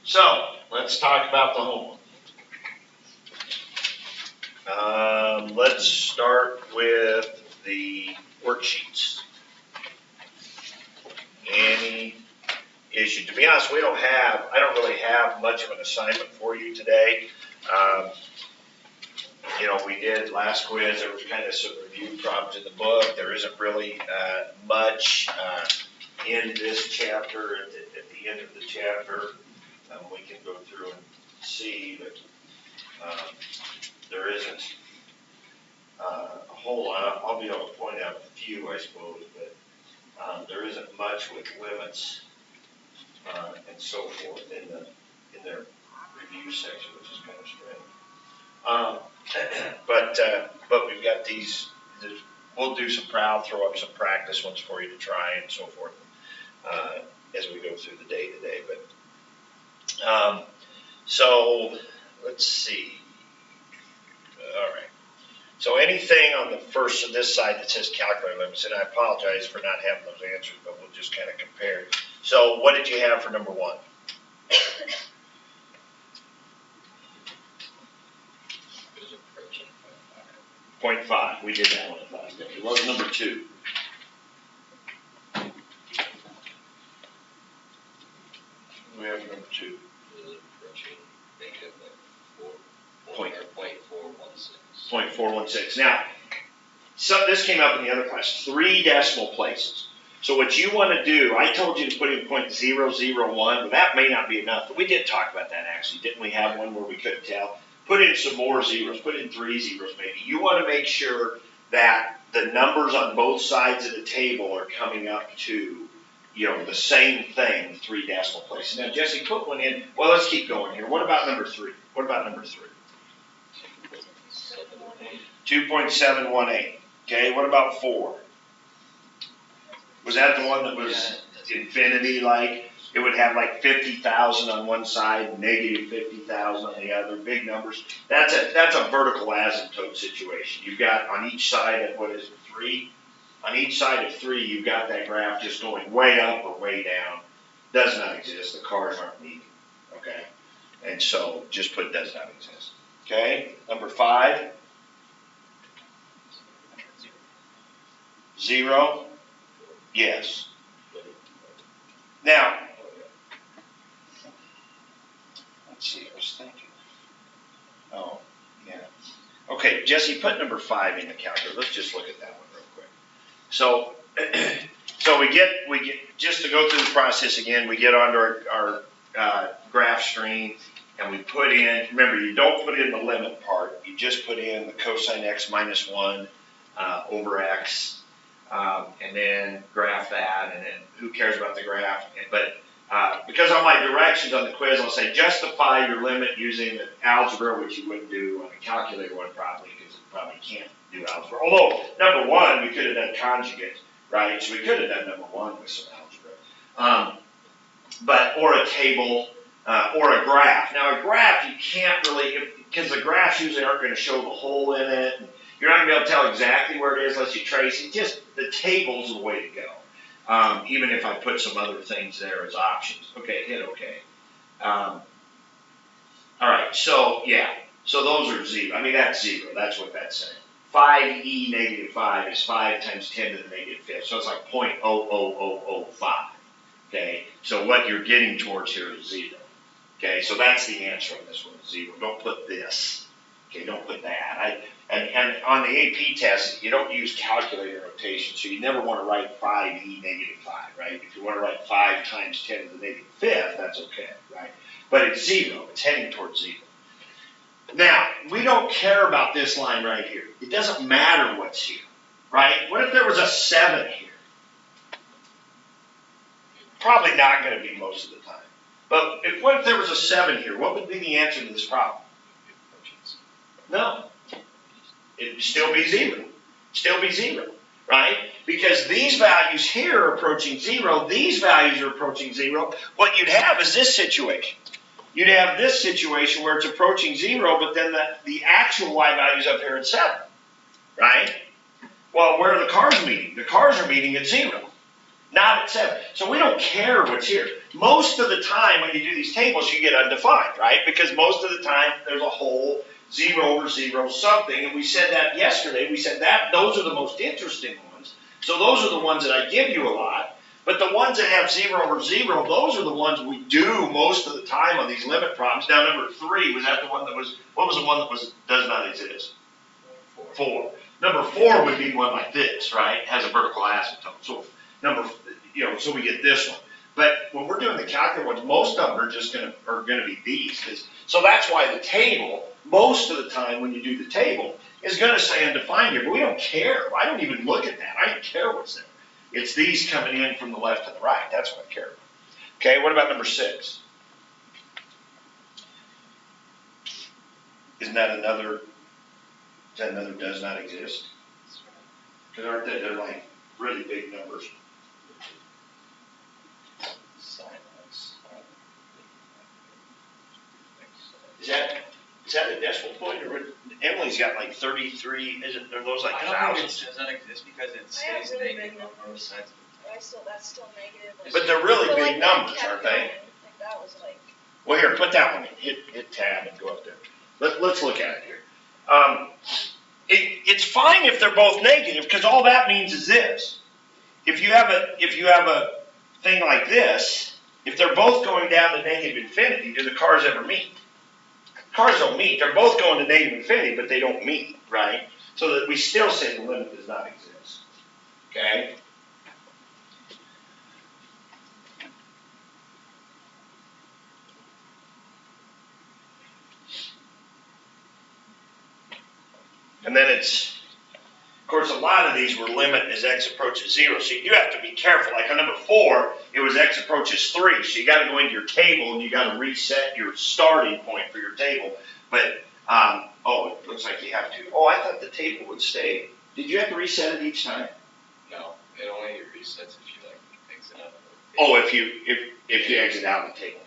So let's talk about the homework. Let's start with the worksheets. Any issue? To be honest, I don't really have much of an assignment for you today. We did last quiz. There was kind of some review problems in the book. There isn't really much in this chapter. At the end of the chapter, we can go through and see, but there isn't a whole lot. I'll be able to point out a few, I suppose, but there isn't much with limits and so forth in their review section, which is kind of strange. But we've got these. We'll do some throw up some practice ones for you to try and so forth as we go through the day today. But so let's see. All right. So anything on the first of this side that says calculator limits, and I apologize for not having those answers, but we'll just kind of compare. So what did you have for number 1? .5. We did that one at last day. What was number 2? We have number 2. .416. Now, so this came up in the other class. 3 decimal places. So what you want to do, I told you to put in .001, but that may not be enough. But we did talk about that actually. Didn't we have one where we couldn't tell? Put in some more zeros. Put in 3 zeros maybe. You want to make sure that the numbers on both sides of the table are coming up to, the same thing, 3 decimal places. Now, Jesse, put one in. Well, let's keep going here. What about number 3? 2.718. Okay, what about 4? Was that the one that was infinity like? It would have like 50,000 on one side, negative 50,000 on the other, big numbers. That's a vertical asymptote situation. You've got on each side of 3? On each side of 3, you've got that graph just going way up or way down. Does not exist. The cars aren't meeting. Okay? And so just put does not exist. Okay? Number 5. 0? Yes. Now, let's see, I was thinking. Oh, yeah. Okay, Jesse, put number 5 in the calculator. Let's just look at that one real quick. So, we get just to go through the process again, we get onto our graph screen and we put in, remember, you don't put in the limit part, you just put in the cosine x minus 1 over x. And then graph that, and then who cares about the graph? But because on my directions on the quiz, I'll say justify your limit using the algebra, which you wouldn't do on a calculator one probably, because it probably can't do algebra. Although, number 1, we could have done conjugate, right? So we could have done number 1 with some algebra. Or a table, or a graph. Now, a graph, you can't really, because the graphs usually aren't going to show the hole in it. You're not going to be able to tell exactly where it is unless you trace it. Just the table's the way to go. Even if I put some other things there as options. Okay, hit OK. All right, so yeah. So those are 0. I mean, that's 0. That's what that's saying. 5e negative 5 is 5 times 10 to the negative 5th. So it's like 0.00005. Okay, so what you're getting towards here is 0. Okay, so that's the answer on this one, 0. Don't put this. Okay, don't put that. And on the AP test, you don't use calculator notation, so you never want to write 5e negative 5, right? If you want to write 5 times 10 to the negative 5th, that's okay, right? But it's 0. It's heading towards 0. Now, we don't care about this line right here. It doesn't matter what's here, right? What if there was a 7 here? Probably not going to be most of the time. But what if there was a 7 here? What would be the answer to this problem? No. It'd still be 0. Still be 0, right? Because these values here are approaching 0. These values are approaching 0. What you'd have is this situation. You'd have this situation where it's approaching 0, but then the actual y value is up here at 7, right? Well, where are the cars meeting? The cars are meeting at 0. not at 7. So we don't care what's here. Most of the time when you do these tables, you get undefined, right? Because most of the time there's a whole 0 over 0 something, and we said that yesterday. We said that those are the most interesting ones. So those are the ones that I give you a lot. But the ones that have 0 over 0, those are the ones we do most of the time on these limit problems. Now, number 3, was that the one that was, what was the one that does not exist? 4. Number 4 would be one like this, right? Has a vertical asymptote. So so we get this one. But when we're doing the calculator ones, most of them are just gonna be these. So that's why the table, most of the time when you do the table, is gonna say undefined here, but we don't care. I don't even look at that. I don't care what's there. It's these coming in from the left to the right. That's what I care about. Okay, what about number 6? Isn't that another does not exist? Because aren't they, they're like really big numbers. Is that a decimal point, or Emily's got like 33? Are those like I don't thousands? think it doesn't exist because it stays really negative on both sides. That's still negative. But they're really So, big like, numbers, kept aren't they? going. Like that was like. Well, here, put that one in. Hit tab and go up there. Let's look at it here. It's fine if they're both negative, because all that means is this: if you have a thing like this, if they're both going down to negative infinity, do the cars ever meet? Cars don't meet. They're both going to negative infinity, but they don't meet, right? So that we still say the limit does not exist. Okay? And then it's, of course, a lot of these were limit as x approaches 0. So you do have to be careful. Like on number 4, it was x approaches 3. So you got to go into your table and you got to reset your starting point for your table. But, oh, it looks like you have to. Oh, I thought the table would stay. Did you have to reset it each time? No, it only resets if you exit out of it. Oh, if you exit out of the table.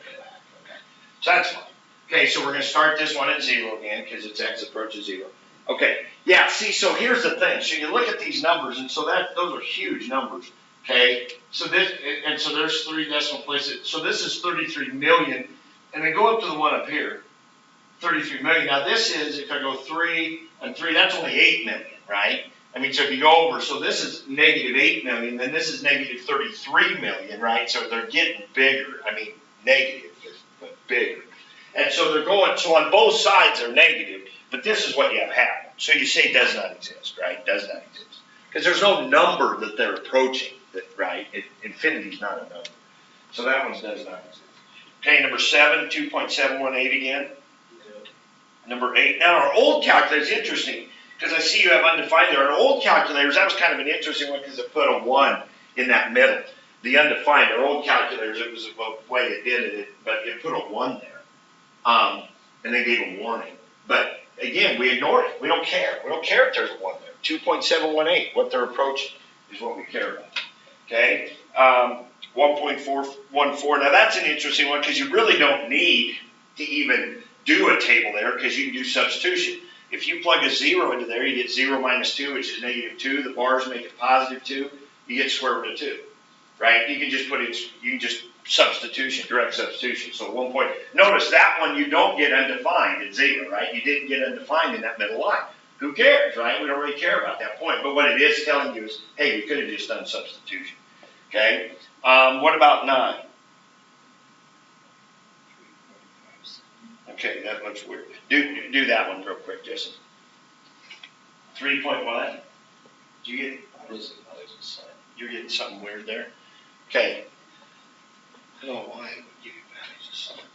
Okay. So that's fine. Okay, so we're going to start this one at 0 again because it's x approaches 0. Okay, yeah, see, so here's the thing. So you look at these numbers, and so those are huge numbers, okay? So so there's 3 decimal places. So this is 33 million, and then go up to the one up here, 33 million. Now this is, if I go 3 and 3, that's only 8 million, right? I mean, so if you go over, so this is negative 8 million, then this is negative 33 million, right? So they're getting bigger. I mean, negative, but bigger. And so they're going, so on both sides they're negative. But this is what you have happen. So you say does not exist, right? Does not exist. Because there's no number that they're approaching, right? Infinity is not a number. So that one does not exist. Okay, number 7, 2.718 again. Number 8. Now our old calculator is interesting because I see you have undefined there. Our old calculators, that was kind of an interesting one because it put a 1 in that middle. The undefined, our old calculators, it was the way it did it, but it put a 1 there. And they gave a warning. But again, we ignored it. We don't care. We don't care if there's a 1 there. 2.718, what their approach is what we care about. Okay? 1.414. Now that's an interesting one because you really don't need to even do a table there because you can do substitution. If you plug a 0 into there, you get 0 minus 2, which is negative 2. The bars make it positive 2. You get square root of 2. Right? You can just put it, substitution, direct substitution. So 1 point, notice that one you don't get undefined at 0, right? You didn't get undefined in that middle line. Who cares, right? We don't really care about that point. But what it is telling you is, hey, we could have just done substitution. Okay? What about 9? Okay, that looks weird. Do that one real quick, Jesse. 3 point what? Do you get? You're getting something weird there. Okay. Oh, why would you values of sine?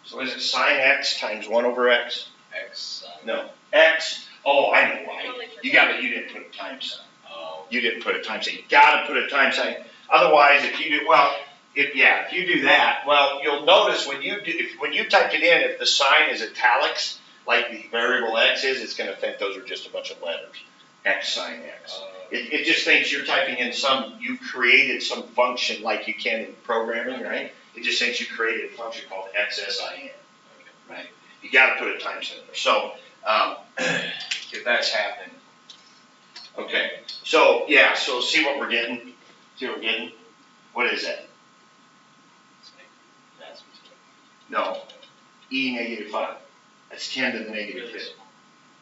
So is it sine x times 1 over x? X sine. No. X. Oh, I know why. You didn't put a times sign. Oh. You didn't put a times sign. You got to put a times sign. Otherwise, if you do that, well, you'll notice when you type it in, if the sign is italics, like the variable x is, it's going to think those are just a bunch of letters. X sine x. It just thinks you're typing in you created some function like you can in programming, right? It just thinks you created a function called XSIN, right? You got to put a times in there. So if that's happening, okay. So yeah, so see what we're getting. See what we're getting? What is that? It's like, that's what's going No, e negative 5. That's 10 to the negative really 5th. small.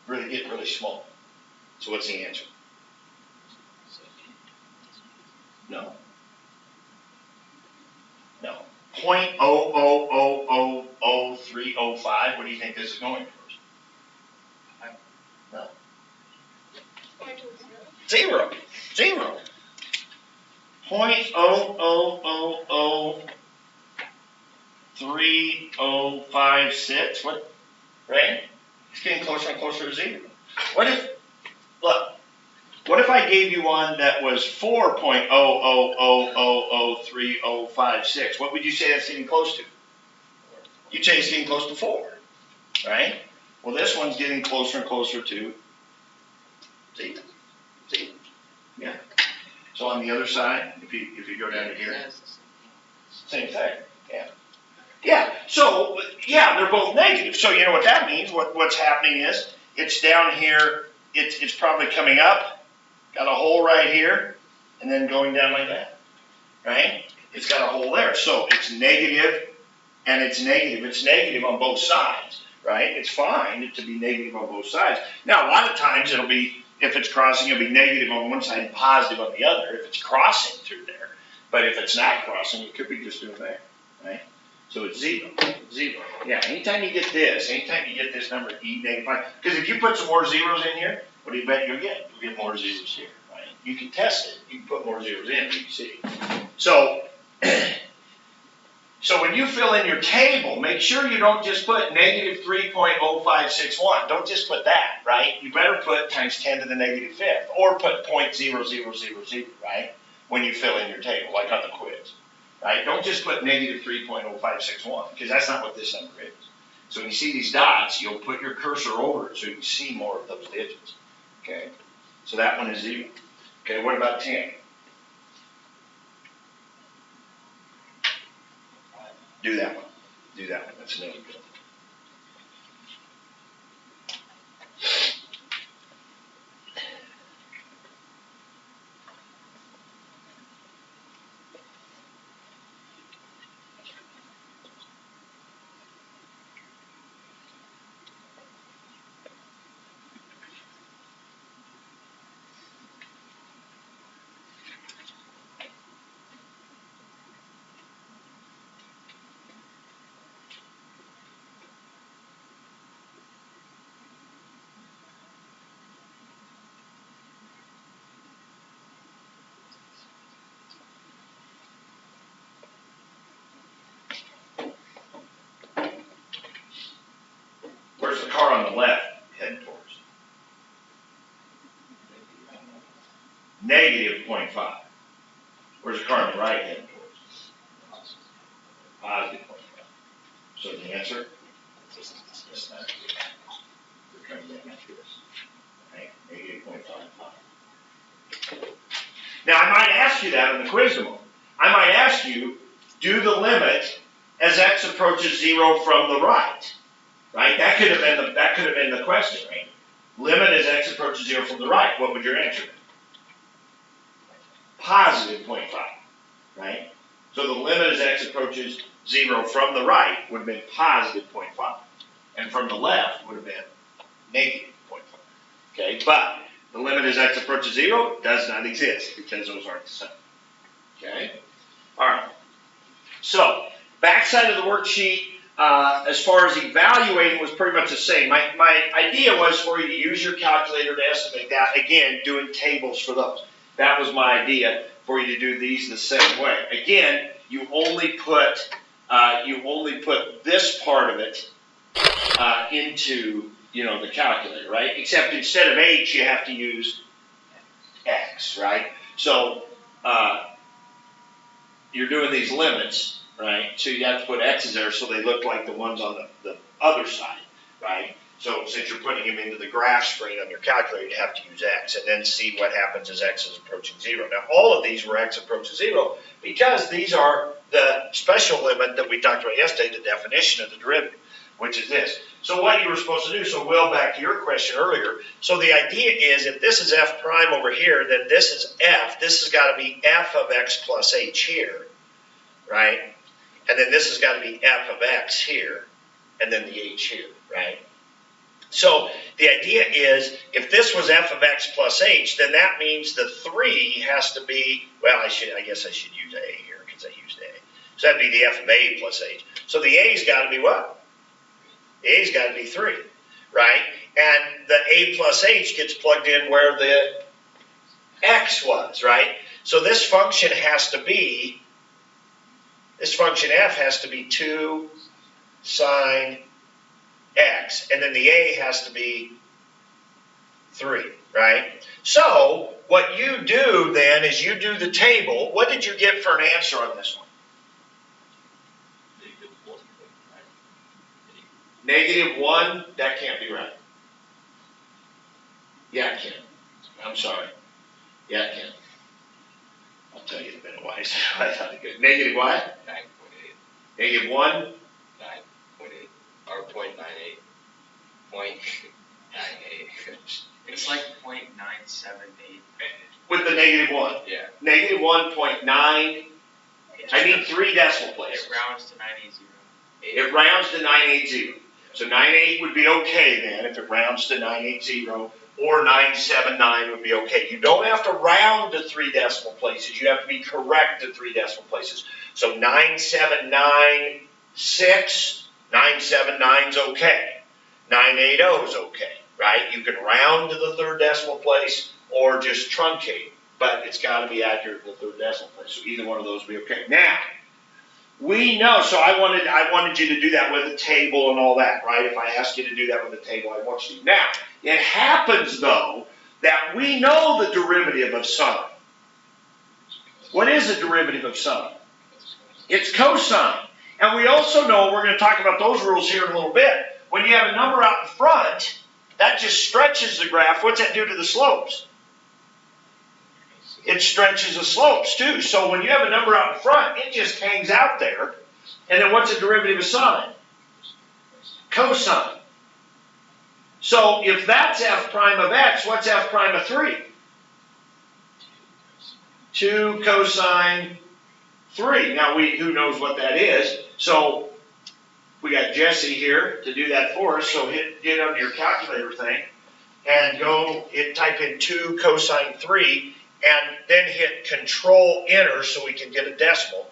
Really get really small. So what's the answer? So, No. No. 0.0000305. What do you think this is going towards? No. Point to zero. Zero. 0.0003056. What? Right? It's getting closer and closer to zero. What if, look, what if I gave you one that was 4.000003056? What would you say that's getting close to? You'd say it's getting close to 4, right? Well, this one's getting closer and closer to 0. Yeah. So on the other side, if you go down to here, same thing. Yeah. Yeah. So yeah, they're both negative. So you know what that means? What's happening is it's down here. It's probably coming up. Got a hole right here, and then going down like that. Right? It's got a hole there. So it's negative, and it's negative. It's negative on both sides. Right? It's fine to be negative on both sides. Now a lot of times it'll be, if it's crossing, it'll be negative on one side and positive on the other if it's crossing through there. But if it's not crossing, it could be just doing there, right? So it's 0. Yeah, anytime you get this number, e negative 5, because if you put some more zeros in here, what do you bet you'll get? You'll get more zeros here, right? You can test it. You can put more zeros in, you can see. So, so when you fill in your table, make sure you don't just put negative 3.0561. Don't just put that, right? You better put times 10 to the negative 5th, or put 0.0000, right? When you fill in your table, like on the quiz, right? Don't just put negative 3.0561, because that's not what this number is. So when you see these dots, you'll put your cursor over it so you can see more of those digits, okay? So that one is 0. Okay, what about 10? Do that one. That's another good one. Where's the car on the left heading towards? Negative 0.5. Where's the car on the right heading towards? Positive 0.5. So the answer is not here. We're trying to get this, right? Negative 0.55. Now I might ask you that in the quiz tomorrow. I might ask you, do the limit as x approaches 0 from the right. Right? That could have been the question, right? Limit as x approaches 0 from the right. What would your answer be? Positive 0.5, right? So the limit as x approaches 0 from the right would have been positive 0.5. And from the left would have been negative 0.5. Okay, but the limit as x approaches 0 does not exist because those aren't the same. Okay? Alright. So, backside of the worksheet, as far as evaluating, was pretty much the same. My idea was for you to use your calculator to estimate that. Again, doing tables for those. That was my idea, for you to do these the same way. Again, you only put this part of it into the calculator, right? Except instead of h, you have to use x, right? So you're doing these limits. Right, so you have to put x's there so they look like the ones on the other side, right? So since you're putting them into the graph screen on your calculator, you have to use x and then see what happens as x is approaching 0. Now all of these were x approaches 0 because these are the special limit that we talked about yesterday, the definition of the derivative. which is this. So what you were supposed to do, so Will, back to your question earlier, so the idea is if this is f prime over here, then this is f, this has got to be f of x plus h here, right? And then this has got to be f of x here, and then the h here, right? So the idea is if this was f of x plus h, then that means the 3 has to be, well, I guess I should use a here because I used a. So that'd be the f of a plus h. So the a's got to be what? The a's got to be 3, right? And the a plus h gets plugged in where the x was, right? So this function has to be, this function f has to be 2 sine x, and then the a has to be 3, right? So what you do then is you do the table. What did you get for an answer on this one? -1, that can't be right. Yeah, it can. I'm sorry. Yeah, it can. I'll tell you in a minute why I thought it could. Negative what? 9.8. -1? 9.8. Or 0.98. 0.98. It's like 0.978. With the -1. Yeah. -1.9. I need 3 decimal places. It rounds to 980. It rounds to 980. So 98 would be okay then if it rounds to 980, or 979 would be okay. You don't have to round to 3 decimal places. You have to be correct to 3 decimal places. So 9796, 979 is okay. 980 is okay, right? You can round to the 3rd decimal place or just truncate, but it's got to be accurate to the 3rd decimal place. So either one of those would be okay. Now, we know, so I wanted you to do that with a table and all that, right? If I ask you to do that with a table, I want you to. Now, it happens, though, that we know the derivative of sine. What is the derivative of sine? It's cosine. And we also know, we're going to talk about those rules here in a little bit, when you have a number out in front, that just stretches the graph. What's that do to the slopes? It stretches the slopes too. So when you have a number out in front, it just hangs out there. And then what's the derivative of sine? Cosine. So if that's f prime of x, what's f prime of 3? 2 cosine 3. Now who knows what that is? So we got Jesse here to do that for us. So get on your calculator thing and type in 2 cosine 3. And then hit Control Enter so we can get a decimal.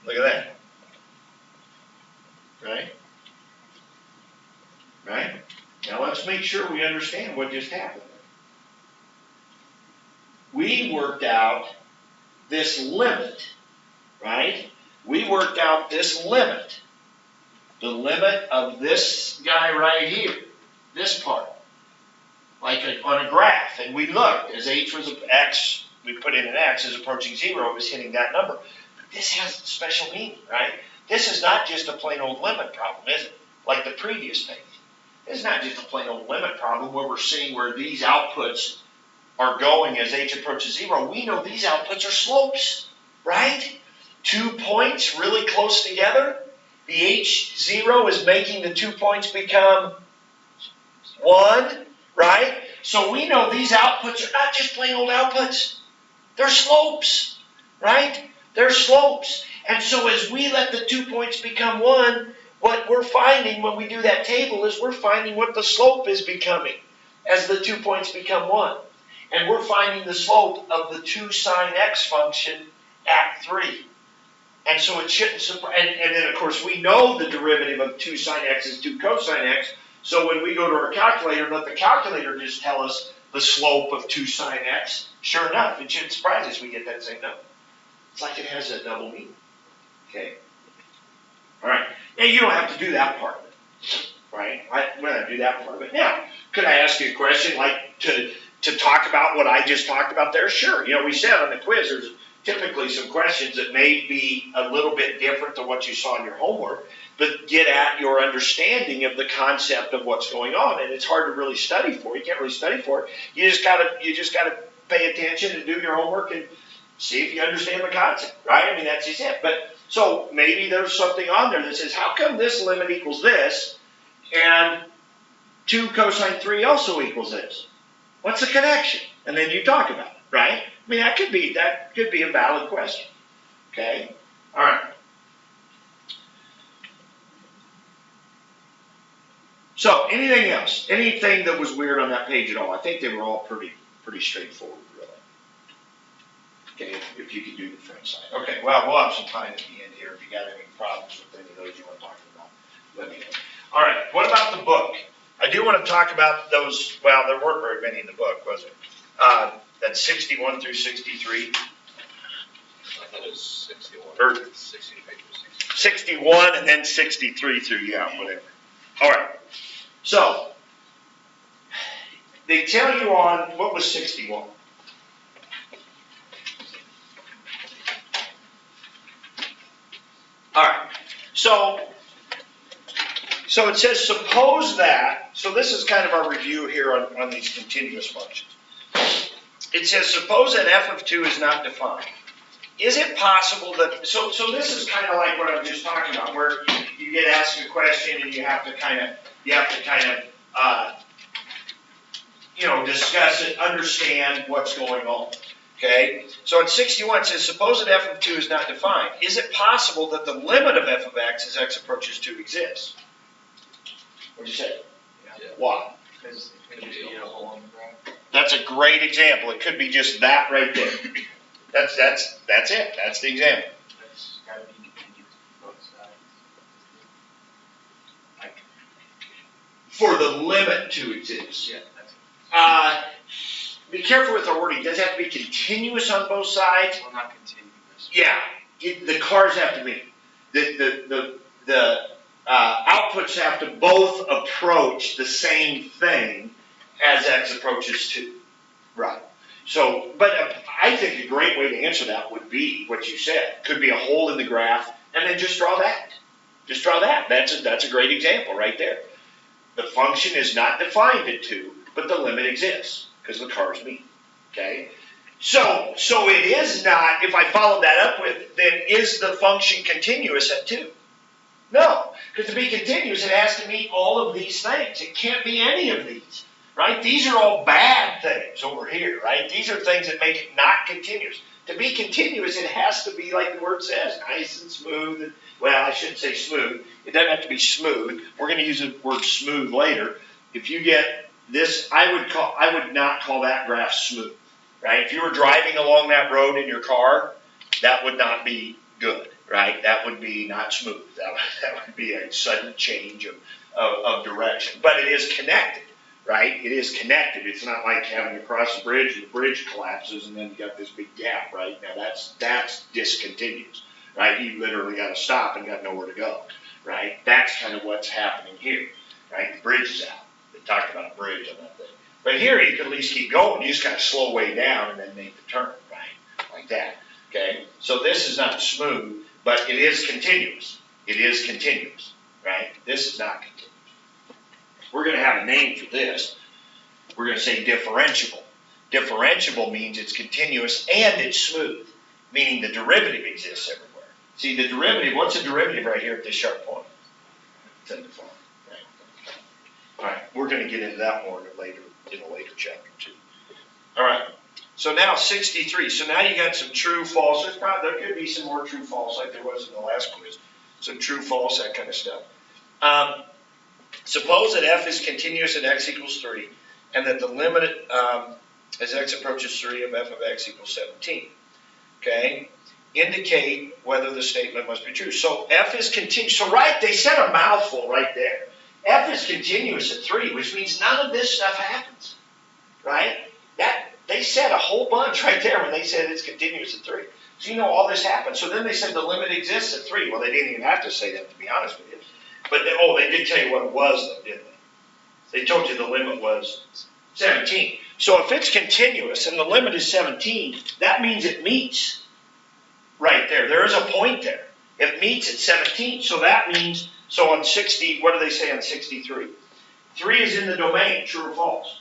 Look at that. Right? Right? Now let's make sure we understand what just happened. We worked out this limit, right? We worked out this limit. The limit of this guy right here, this part. Like on a graph, and we looked, as h was x, we put in an x, is approaching 0, it was hitting that number. But this has special meaning, right? This is not just a plain old limit problem, is it? Like the previous thing. This is not just a plain old limit problem where we're seeing where these outputs are going as h approaches 0. We know these outputs are slopes, right? 2 points really close together. The h0 is making the 2 points become 1. Right? So we know these outputs are not just plain old outputs. They're slopes. Right? They're slopes. And so as we let the 2 points become 1, what we're finding when we do that table is we're finding what the slope is becoming as the 2 points become 1. And we're finding the slope of the 2 sine x function at 3. And so it shouldn't surprise. And then, of course, we know the derivative of 2 sine x is 2 cosine x. So when we go to our calculator and let the calculator just tell us the slope of 2 sine x, sure enough, it shouldn't surprise us we get that same number. It's like it has a double meaning. Okay? All right. Now, you don't have to do that part of it. Right? We're going to do that part of it. Now, could I ask you a question like to talk about what I just talked about there? Sure. You know, we said on the quiz there's typically some questions that may be a little bit different than what you saw in your homework, but get at your understanding of the concept of what's going on. And it's hard to really study for. You can't really study for it. You just gotta pay attention and do your homework See if you understand the concept, right? I mean, that's just it. But, so maybe there's something on there that says, how come this limit equals this, and 2 cosine 3 also equals this? What's the connection? And then you talk about it, right? I mean, that could be a valid question, okay? All right. So, anything else? Anything that was weird on that page at all? I think they were all pretty straightforward, really. Okay, if you could do the French side. Okay, well, we'll have some time at the end here. If you got any problems with any of those you want to talk about, let me know. All right, what about the book? I do want to talk about those, well, there weren't very many in the book, was it? That's 61 through 63. I thought it was 61. Or 60 pages. 61 and then 63 through, yeah, whatever. All right, so they tell you on, what was 61? All right, so it says suppose that, so this is kind of our review here on these continuous functions. It says suppose that f of 2 is not defined. Is it possible that, so this is kind of like what I'm just talking about, where you get asked a question and you have to kind of discuss it, understand what's going on. Okay, so in 61 it says, suppose that f of 2 is not defined. Is it possible that the limit of f of x as x approaches 2 exists? What'd you say? Yeah. Why? Because it could be a hole in the graph. That's a great example. It could be just that right there. That's it. That's the example. That's gotta be continuous to both sides. Like, For the limit to exist. yeah, that's, Be careful with our wording. Does it have to be continuous on both sides? well, not continuous. Yeah. The cars have to be. The outputs have to both approach the same thing as x approaches 2. Right. So, but I think a great way to answer that would be what you said. Could be a hole in the graph, and then just draw that. Just draw that. That's a great example right there. The function is not defined at 2, but the limit exists because the cars meet. Okay? So it is not, if I follow that up with, then is the function continuous at 2? No, because to be continuous, it has to meet all of these things. It can't be any of these, right? These are all bad things over here, right? These are things that make it not continuous. To be continuous, it has to be, like the word says, nice and smooth. And, well, I shouldn't say smooth. It doesn't have to be smooth. We're going to use the word smooth later. If you get this, I would not call that graph smooth, right? If you were driving along that road in your car, that would not be good, right? That would be not smooth. That would be a sudden change of direction. But it is connected, right? It is connected. It's not like having to cross a bridge and the bridge collapses and then you got this big gap, right? Now that's discontinuous, right? You literally got to stop and got nowhere to go, right? That's kind of what's happening here, right? The bridge is out. They talked about a bridge on that thing. But here you can at least keep going. You just kind of slow way down and then make the turn, right? Like that. Okay? So this is not smooth, but it is continuous. It is continuous, right? This is not continuous. We're going to have a name for this. We're going to say differentiable. Differentiable means it's continuous and it's smooth, meaning the derivative exists everywhere. See, the derivative, what's the derivative right here at this sharp point? It's undefined. Right? All right, we're going to get into that more in a later chapter too. All right. So now 63. So now you got some true, false. There could be some more true, false, like there was in the last quiz. Some true, false, that kind of stuff. Suppose that f is continuous at x equals 3, and that the limit as x approaches 3 of f of x equals 17. Okay? Indicate whether the statement must be true. So f is continuous. So right, they said a mouthful right there. F is continuous at 3, which means none of this stuff happens. Right? They said a whole bunch right there when they said it's continuous at 3. So you know all this happened. So then they said the limit exists at 3. Well, they didn't even have to say that, to be honest with you. But they did tell you what it was, though, didn't they? They told you the limit was 17. So if it's continuous and the limit is 17, that means it meets right there. There is a point there. It meets at 17. So that means, so on 60, what do they say on 63? 3 is in the domain, true or false?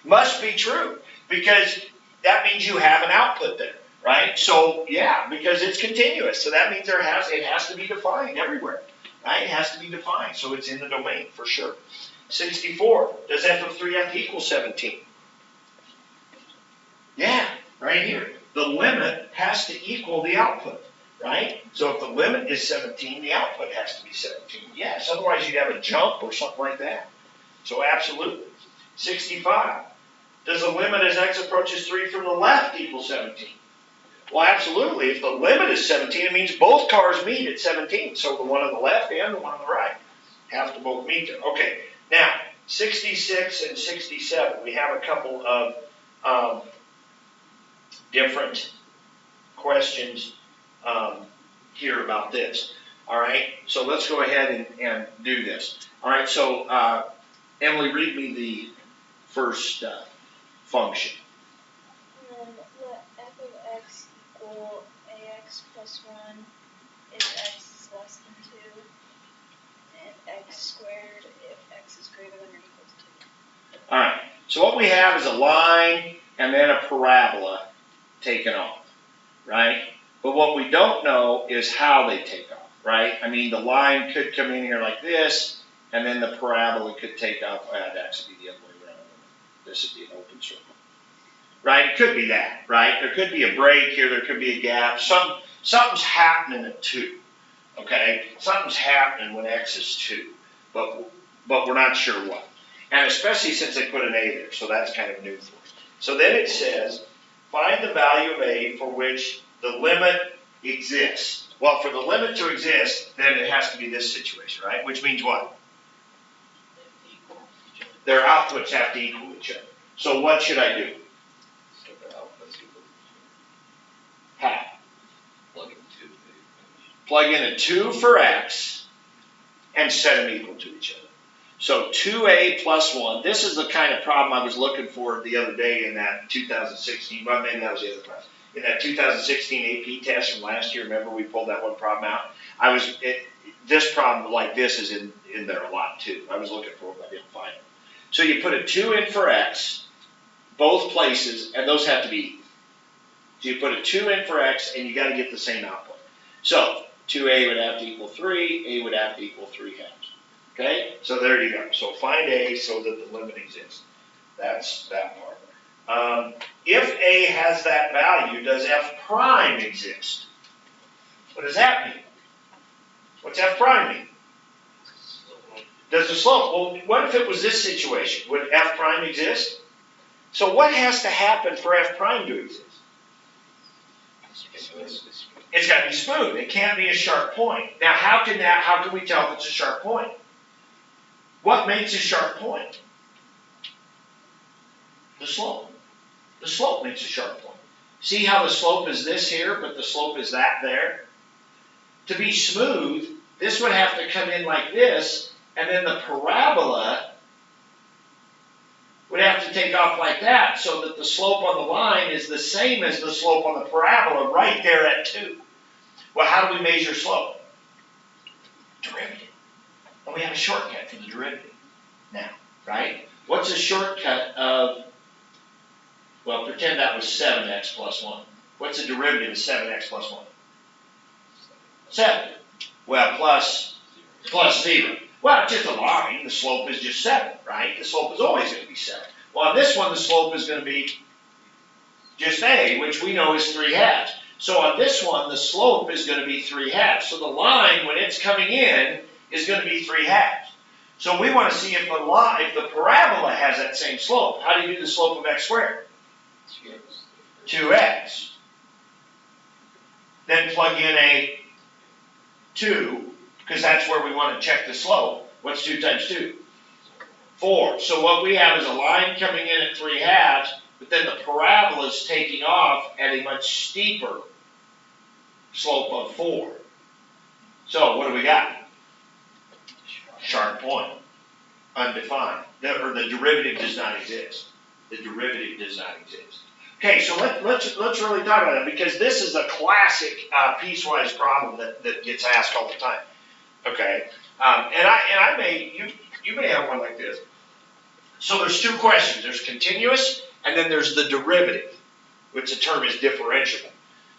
Must be true, because that means you have an output there, right? So, yeah, because it's continuous, so that means it has to be defined everywhere, right? It has to be defined, so it's in the domain, for sure. 64, does f of 3 have to equal 17? Yeah, right here. The limit has to equal the output, right? So if the limit is 17, the output has to be 17. Yes, otherwise you'd have a jump or something like that. So absolutely. 65, does the limit as x approaches 3 from the left equal 17? Well, absolutely. If the limit is 17, it means both cars meet at 17. So the one on the left and the one on the right have to both meet there. Okay, now 66 and 67, we have a couple of different questions here about this. All right, so let's go ahead and do this. All right, so Emily, read me the first function. Let f of x equal ax plus 1 if x is less than 2, and x squared if x is greater than or equal to 2. All right, so what we have is a line and then a parabola taken off, right? But what we don't know is how they take off, right? I mean, the line could come in here like this, and then the parabola could take off. That'd actually be the other way around. This would be an open circle, right? It could be that, right? There could be a break here. There could be a gap. Something's happening at 2, okay? Something's happening when x is 2, but we're not sure what. And especially since they put an a there, so that's kind of new for us. So then it says, find the value of a for which the limit exists. Well, for the limit to exist, then it has to be this situation, right? Which means what? Their outputs have to equal each other. So what should I do? So the output's equal to How? 2. Plug in 2. Plug in a 2 for x and set them equal to each other. So 2a plus 1. This is the kind of problem I was looking for the other day in that 2016, well, maybe that was the other class. In that 2016 AP test from last year, remember we pulled that one problem out? This problem like this is in there a lot too. I was looking for it, but I didn't find it. So you put a 2 in for x, both places, and those have to be equal. So you put a 2 in for x, and you got to get the same output. So 2a would have to equal 3, a would have to equal 3 halves. Okay, so there you go. So find a so that the limit exists. That's that part. If a has that value, does f prime exist? What does that mean? What's f prime mean? Does the slope? Well, what if it was this situation? Would f prime exist? So what has to happen for f prime to exist? It's got to be smooth. It can't be a sharp point. Now, how can we tell if it's a sharp point? What makes a sharp point? The slope. The slope makes a sharp point. See how the slope is this here, but the slope is that there? To be smooth, this would have to come in like this, and then the parabola would have to take off like that so that the slope on the line is the same as the slope on the parabola right there at 2. Well, how do we measure slope? Derivative. And we have a shortcut for the derivative now, right? What's a shortcut of, well, pretend that was 7x plus 1. What's the derivative of 7x plus 1? 7. Well, plus 0. Well, it's just a line. The slope is just 7, right? The slope is always going to be 7. Well, on this one, the slope is going to be just a, which we know is 3 halves. So on this one, the slope is going to be 3 halves. So the line, when it's coming in, is going to be 3 halves. So we want to see if the parabola has that same slope. How do you do the slope of x squared? 2x. Then plug in a 2, because that's where we want to check the slope. What's 2 times 2? 4. So what we have is a line coming in at 3 halves, but then the parabola is taking off at a much steeper slope of 4. So what do we got? Sharp point. Undefined. The derivative does not exist. The derivative does not exist. Okay, so let's really talk about that, because this is a classic piecewise problem that gets asked all the time. Okay, you may have one like this. So there's 2 questions. There's continuous, and then there's the derivative, which the term is differentiable.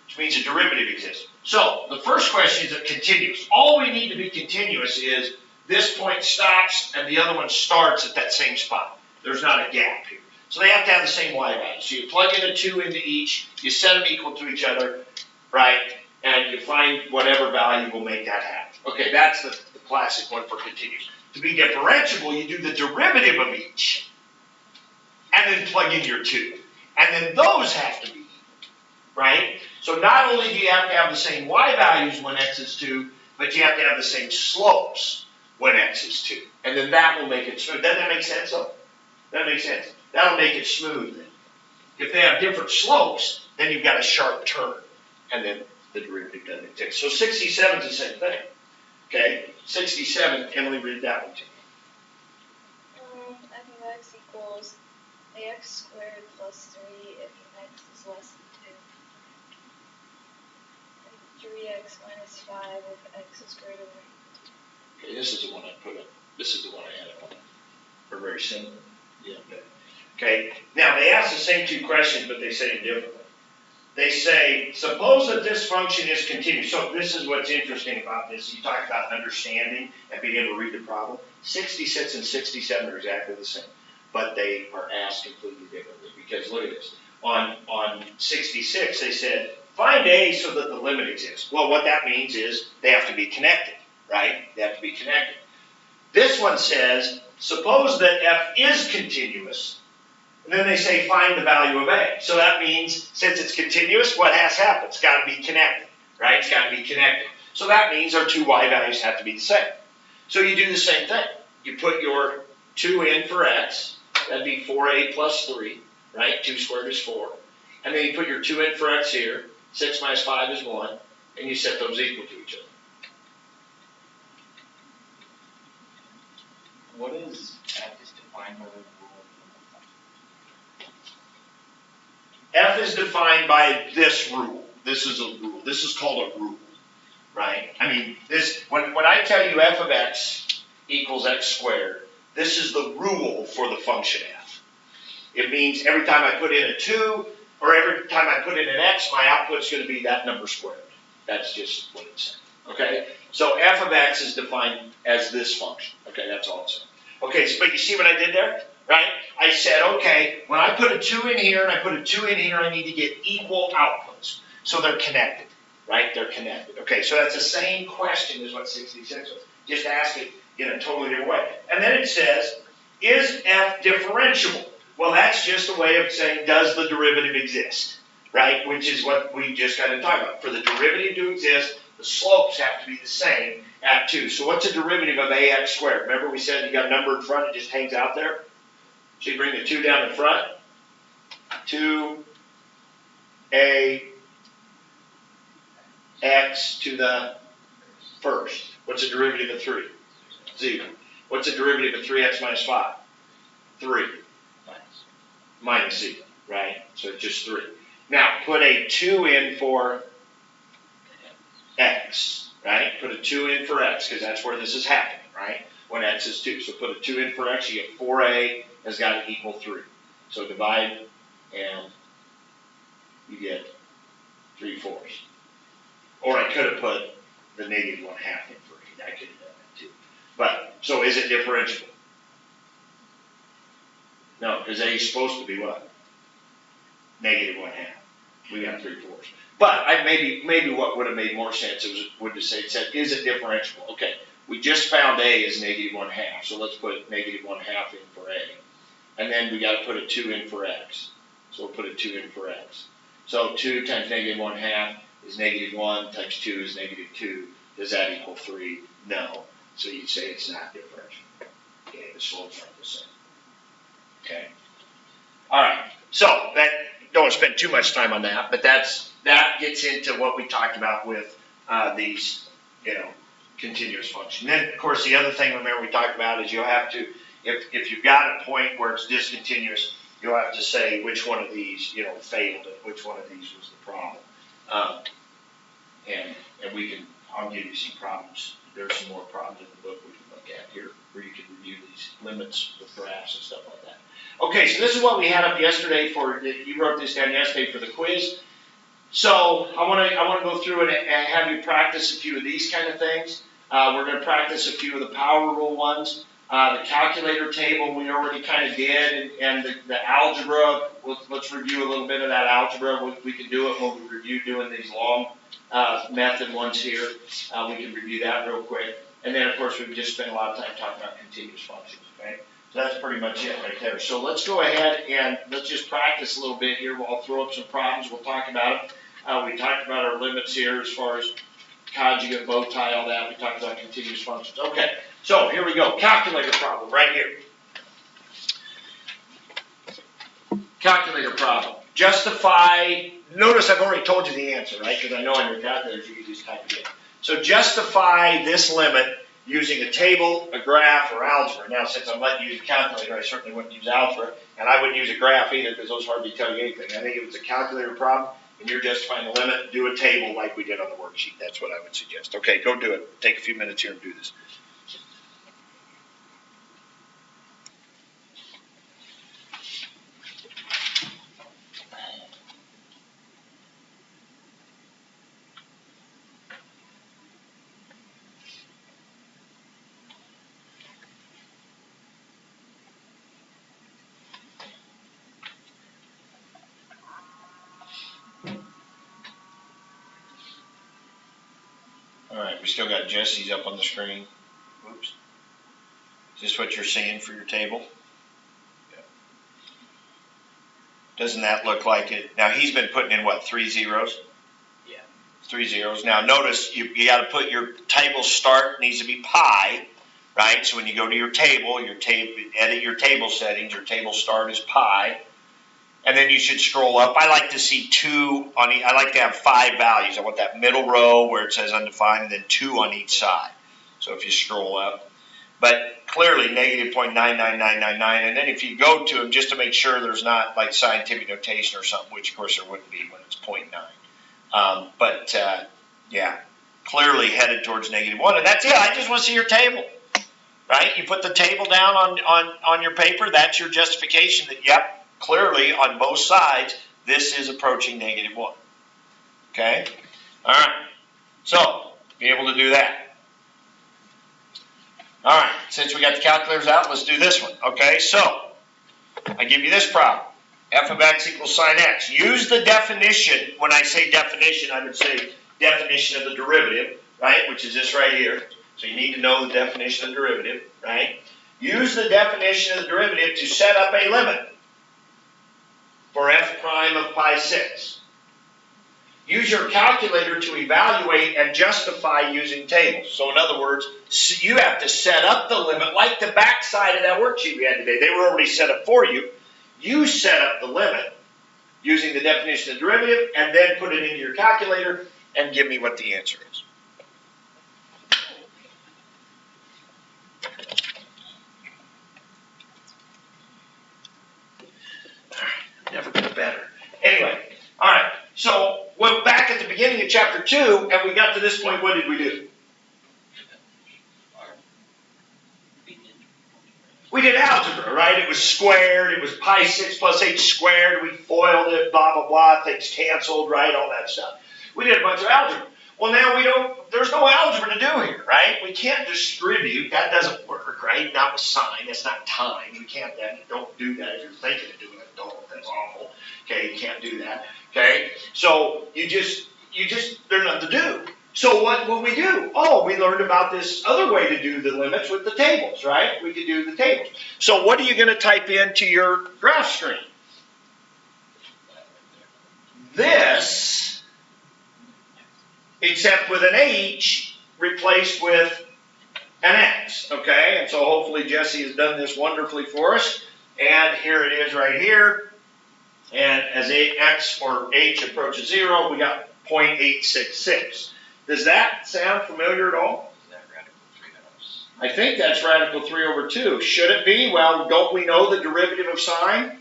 which means a derivative exists. So the first question is a continuous. All we need to be continuous is this point stops and the other one starts at that same spot. There's not a gap here. So they have to have the same y value. So you plug in a 2 into each, you set them equal to each other, right? And you find whatever value will make that happen. Okay, that's the classic one for continuous. To be differentiable, you do the derivative of each, and then plug in your 2. And then those have to be equal, right? So not only do you have to have the same y values when x is 2, but you have to have the same slopes when x is 2. And then that will make it smooth. Doesn't that make sense, though? That makes sense. That'll make it smooth then. If they have different slopes, then you've got a sharp turn, and then the derivative doesn't exist. So 67 is the same thing. Okay, 67, Emily, read that one to me. F of x equals ax squared plus 3 if x is less than 2. And 3x minus 5 if x is greater than. Okay, this is the one I put up. This is the one I had up on. They're very similar. Yeah. Okay, now they ask the same two questions, but they say it differently. They say, suppose that this function is continuous. So this is what's interesting about this. You talk about understanding and being able to read the problem. 66 and 67 are exactly the same, but they are asked completely differently. Because look at this. On 66, they said, find A so that the limit exists. Well, what that means is they have to be connected, right? They have to be connected. This one says, suppose that f is continuous, and then they say find the value of A. So that means, since it's continuous, what has happened? It's got to be connected, right? It's got to be connected. So that means our two y values have to be the same. So you do the same thing. You put your 2 in for x, that'd be 4a plus 3, right? 2 squared is 4. And then you put your 2 in for x here, 6 minus 5 is 1, and you set those equal to each other. What is f is defined by the rule? F is defined by this rule. This is a rule. This is called a rule, right? I mean, this when I tell you f of x equals x squared, this is the rule for the function f. It means every time I put in a 2, or every time I put in an x, my output's going to be that number squared. That's just what it's saying. Okay? So f of x is defined as this function. Okay, that's all it's saying. Okay, so, but you see what I did there? Right? I said, okay, when I put a 2 in here and I put a 2 in here, I need to get equal outputs. So they're connected, right? They're connected. Okay, so that's the same question as what 66 was. Just ask it in a totally different way. And then it says, is f differentiable? Well, that's just a way of saying, does the derivative exist? Right? Which is what we just got to talk about. For the derivative to exist, the slopes have to be the same at 2. So what's a derivative of ax squared? Remember we said you got a number in front, it just hangs out there? So you bring the 2 down in front. 2a x to the first. What's a derivative of 3? 0. What's a derivative of 3x minus 5? 3. Minus 0, right? So it's just 3. Now, put a 2 in for x, right? Put a 2 in for x, because that's where this is happening, right? When x is 2. So put a 2 in for x, you get 4a has got to equal 3. So divide, and you get 3/4. Or I could have put the -1/2 in for a. I could have done that too. But, so is it differentiable? No, because a is supposed to be what? -1/2. We got 3/4. But maybe what would have made more sense would have said, is it differentiable? Okay, we just found a is -1/2, so let's put -1/2 in for a. And then we got to put a 2 in for x. So we'll put a 2 in for x. So 2 times -1/2 is -1 times 2 is -2. Does that equal 3? No. So you'd say it's not differentiable. Okay, the slopes aren't the same. Okay. All right. So that, don't want to spend too much time on that, but that gets into what we talked about with these, continuous functions. Then, of course, the other thing, remember, we talked about is you'll have to, if you've got a point where it's discontinuous, you'll have to say which one of these, failed and which one of these was the problem. And I'll give you some problems. There's some more problems in the book we can look at here, where you can review these limits with graphs and stuff like that. Okay, so this is what we had up yesterday you wrote this down yesterday for the quiz. So I want to go through and have you practice a few of these kind of things. We're going to practice a few of the power rule ones. The calculator table we already kind of did, and the algebra. Let's review a little bit of that algebra. We can do it when we review doing these long method ones here. We can review that real quick. And then, of course, we've just spent a lot of time talking about continuous functions. Okay, so that's pretty much it right there. So let's go ahead and let's just practice a little bit here. I'll throw up some problems. We'll talk about them. We talked about our limits here as far as conjugate, bow tie, all that. We talked about continuous functions. Okay, so here we go. Calculator problem right here. Calculator problem. Justify, notice I've already told you the answer, right? Because I know on your calculators you can just type it in. So justify this limit using a table, a graph, or algebra. Now, since I'm letting you use a calculator, I certainly wouldn't use algebra, and I wouldn't use a graph either because those hardly tell you anything. I think if it's a calculator problem, and you're justifying the limit, do a table like we did on the worksheet. That's what I would suggest. Okay, go do it. Take a few minutes here and do this. All right, we still got Jesse's up on the screen. Oops. Is this what you're seeing for your table? Yeah. Doesn't that look like it? Now he's been putting in what, 3 zeros? Yeah. 3 zeros. Now notice you got to put your table start needs to be pi, right? So when you go to your table, edit your table settings, your table start is pi. And then you should scroll up. I like to see 2 on I like to have 5 values. I want that middle row where it says undefined and then 2 on each side. So if you scroll up. But clearly negative 0.99999. And then if you go to them just to make sure there's not like scientific notation or something, which of course there wouldn't be when it's 0.9. Yeah, clearly headed towards -1. And that's it. I just want to see your table. Right? You put the table down on your paper. That's your justification that, yep. Clearly, on both sides, this is approaching -1. Okay? All right. So, be able to do that. All right. Since we got the calculators out, let's do this one. Okay? So, I give you this problem. F of x equals sine x. Use the definition. When I say definition, I would say definition of the derivative, right? Which is this right here. So, you need to know the definition of the derivative, right? Use the definition of the derivative to set up a limit for f prime of pi 6. Use your calculator to evaluate and justify using tables. So in other words, you have to set up the limit like the back side of that worksheet we had today. They were already set up for you. You set up the limit using the definition of the derivative and then put it into your calculator and give me what the answer is. Never been better. Anyway, all right. So we're back at the beginning of chapter 2, and we got to this point. What did we do? We did algebra, right? It was squared. It was pi 6 plus h squared. We FOILed it, blah, blah, blah. Things canceled, right? All that stuff. We did a bunch of algebra. Well, now there's no algebra to do here, right? We can't distribute. That doesn't work, right? Not with sine. That's not time. You can't, don't do that if you're thinking of doing it. Don't. That's awful. Okay, you can't do that. Okay? So there's nothing to do. So what will we do? Oh, we learned about this other way to do the limits with the tables, right? We could do the tables. So what are you going to type into your graph screen? This, except with an H replaced with an X, okay? And so hopefully Jesse has done this wonderfully for us. And here it is right here. And as X or H approaches 0, we got 0.866. Does that sound familiar at all? Is that radical 3/2? I think that's radical 3/2. Should it be? Well, don't we know the derivative of sine?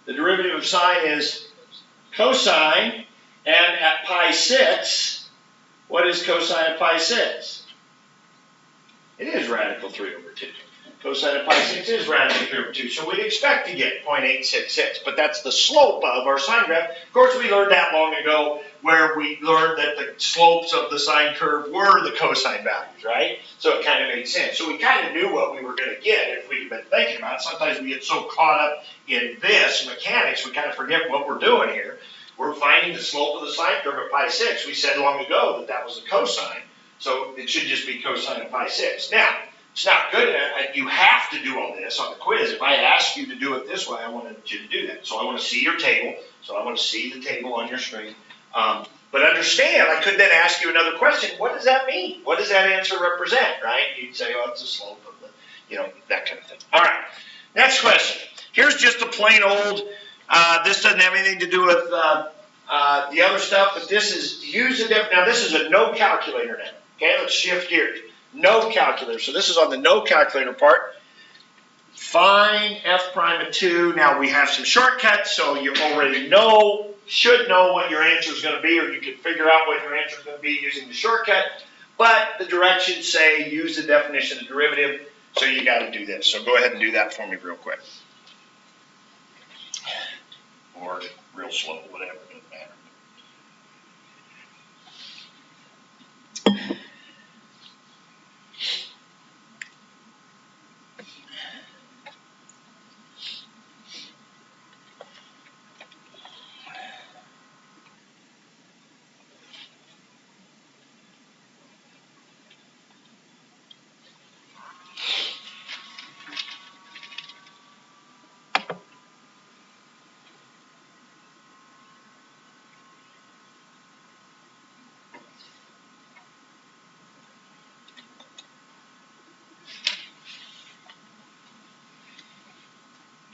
The derivative of sine is cosine. And at pi 6, what is cosine of pi 6? It is radical 3/2. Cosine of pi 6 is rounded to the 3 over 2. So we'd expect to get 0.866, but that's the slope of our sine graph. Of course, we learned that long ago where we learned that the slopes of the sine curve were the cosine values, right? So it kind of made sense. So we kind of knew what we were going to get if we'd been thinking about it. Sometimes we get so caught up in this mechanics, we kind of forget what we're doing here. We're finding the slope of the sine curve at pi 6. We said long ago that that was the cosine. So it should just be cosine of pi 6. Now, it's not good enough. You have to do all this on the quiz. If I ask you to do it this way, I wanted you to do that. So I want to see your table. So I want to see the table on your screen. But understand, I could then ask you another question. What does that mean? What does that answer represent, right? You'd say, oh, it's the slope of the, that kind of thing. All right, next question. Here's just a plain old, this doesn't have anything to do with the other stuff, but this is, now this is a no calculator now. Okay, let's shift gears. No calculator. So this is on the no calculator part. Find f prime of 2. Now we have some shortcuts, so you already should know what your answer is going to be, or you can figure out what your answer is going to be using the shortcut. But the directions say use the definition of derivative, so you got to do this. So go ahead and do that for me real quick. Or real slow, whatever, doesn't matter.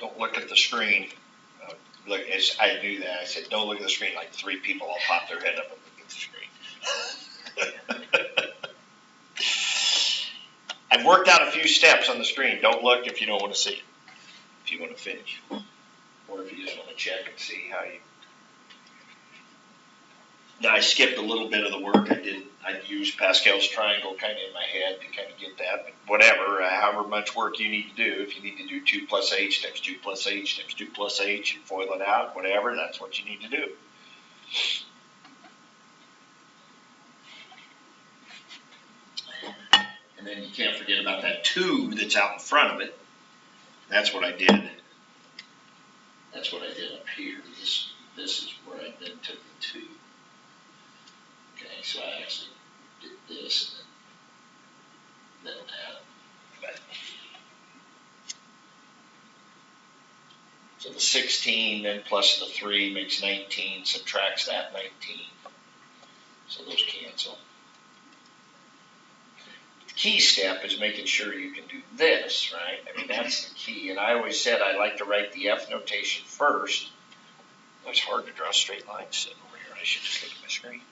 Don't look at the screen. Look, I do that. I said, don't look at the screen. Like 3 people all pop their head up and look at the screen. I've worked out a few steps on the screen. Don't look if you don't want to see it. If you want to finish. Or if you just want to check and see how you... Now I skipped a little bit of the work I did. I used Pascal's triangle kind of in my head to kind of get that. But whatever, however much work you need to do, if you need to do 2 plus h times 2 plus h times 2 plus h and FOIL it out, whatever, that's what you need to do. And then you can't forget about that 2 that's out in front of it. That's what I did. That's what I did up here. This is where I then took the 2. Okay, so I actually did this and then that. But, so the 16 then plus the 3 makes 19, subtracts that 19. So those cancel. The key step is making sure you can do this, right? I mean, that's the key. And I always said I like to write the F notation first. It's hard to draw straight lines sitting over here. I should just look at my screen.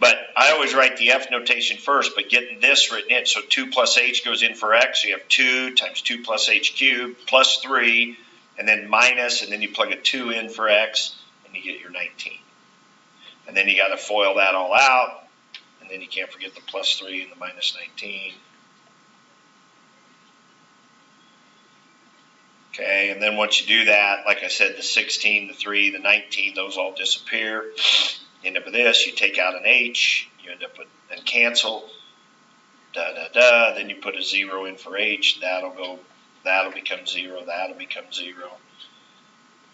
But I always write the F notation first, but getting this written in. So 2 plus h goes in for x. So you have 2 times 2 plus h cubed plus 3, and then minus, and then you plug a 2 in for x, and you get your 19. And then you got to FOIL that all out, and then you can't forget the plus 3 and the minus 19. Okay, and then once you do that, like I said, the 16, the 3, the 19, those all disappear. You end up with this, you take out an h, you end up with, and cancel, then you put a 0 in for h, that'll become 0, that'll become 0,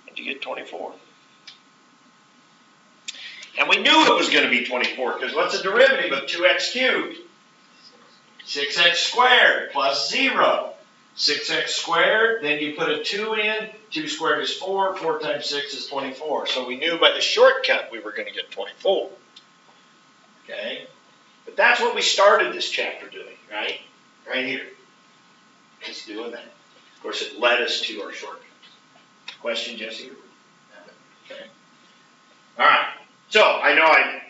and you get 24. And we knew it was going to be 24, because what's the derivative of 2x cubed? 6x squared plus 0. 6x squared, then you put a 2 in, 2 squared is 4, 4 times 6 is 24. So we knew by the shortcut we were going to get 24. Okay? But that's what we started this chapter doing, right? Right here. Just doing that. Of course, it led us to our shortcut. Question, Jesse? Okay. All right. So I know I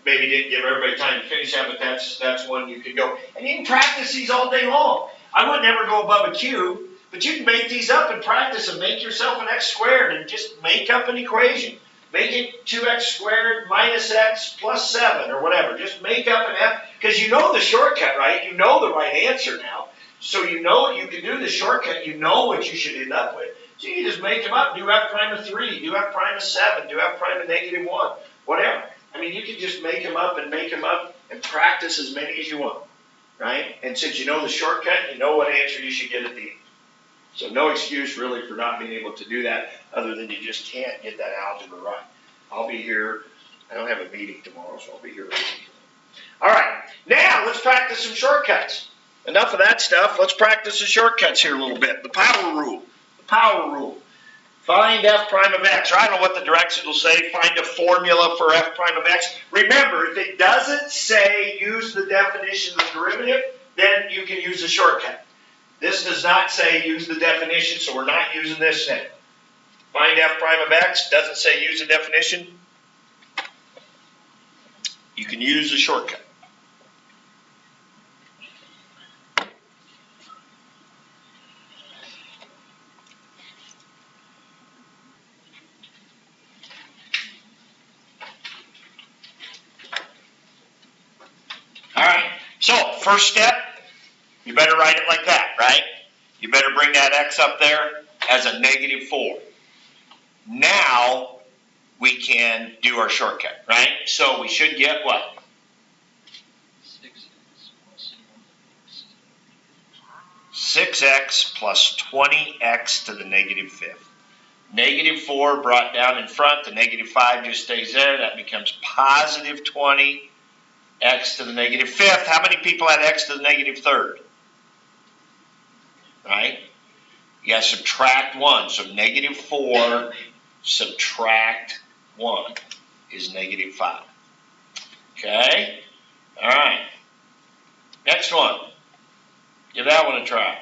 maybe didn't give everybody time to finish that, but that's one you could go. And you can practice these all day long. I would never go above a cube, but you can make these up and practice and make yourself an x squared and just make up an equation. Make it 2x squared minus x plus 7 or whatever. Just make up an f, because you know the shortcut, right? You know the right answer now. So you know you can do the shortcut, you know what you should end up with. So you can just make them up, do f prime of 3, do f prime of 7, do f prime of -1, whatever. I mean, you can just make them up and practice as many as you want, right? And since you know the shortcut, you know what answer you should get at the end. So no excuse really for not being able to do that, other than you just can't get that algebra right. I'll be here. I don't have a meeting tomorrow, so I'll be here. All right, now let's practice some shortcuts. Enough of that stuff. Let's practice the shortcuts here a little bit. The power rule. The power rule. Find f prime of x. Or I don't know what the directions will say. Find a formula for f prime of x. Remember, if it doesn't say use the definition of the derivative, then you can use the shortcut. This does not say use the definition, so we're not using this then. Find f prime of x. Doesn't say use the definition. You can use the shortcut. All right, so first step, you better write it like that, right? You better bring that x up there as a -4. Now we can do our shortcut, right? So we should get what? 6x plus 20x to the -5th. -4 brought down in front, the -5 just stays there. That becomes positive 20. X to the -5th. How many people had x to the -3rd? Right? You got to subtract 1. So -4 subtract 1 is -5. Okay? All right. Next one. Give that one a try.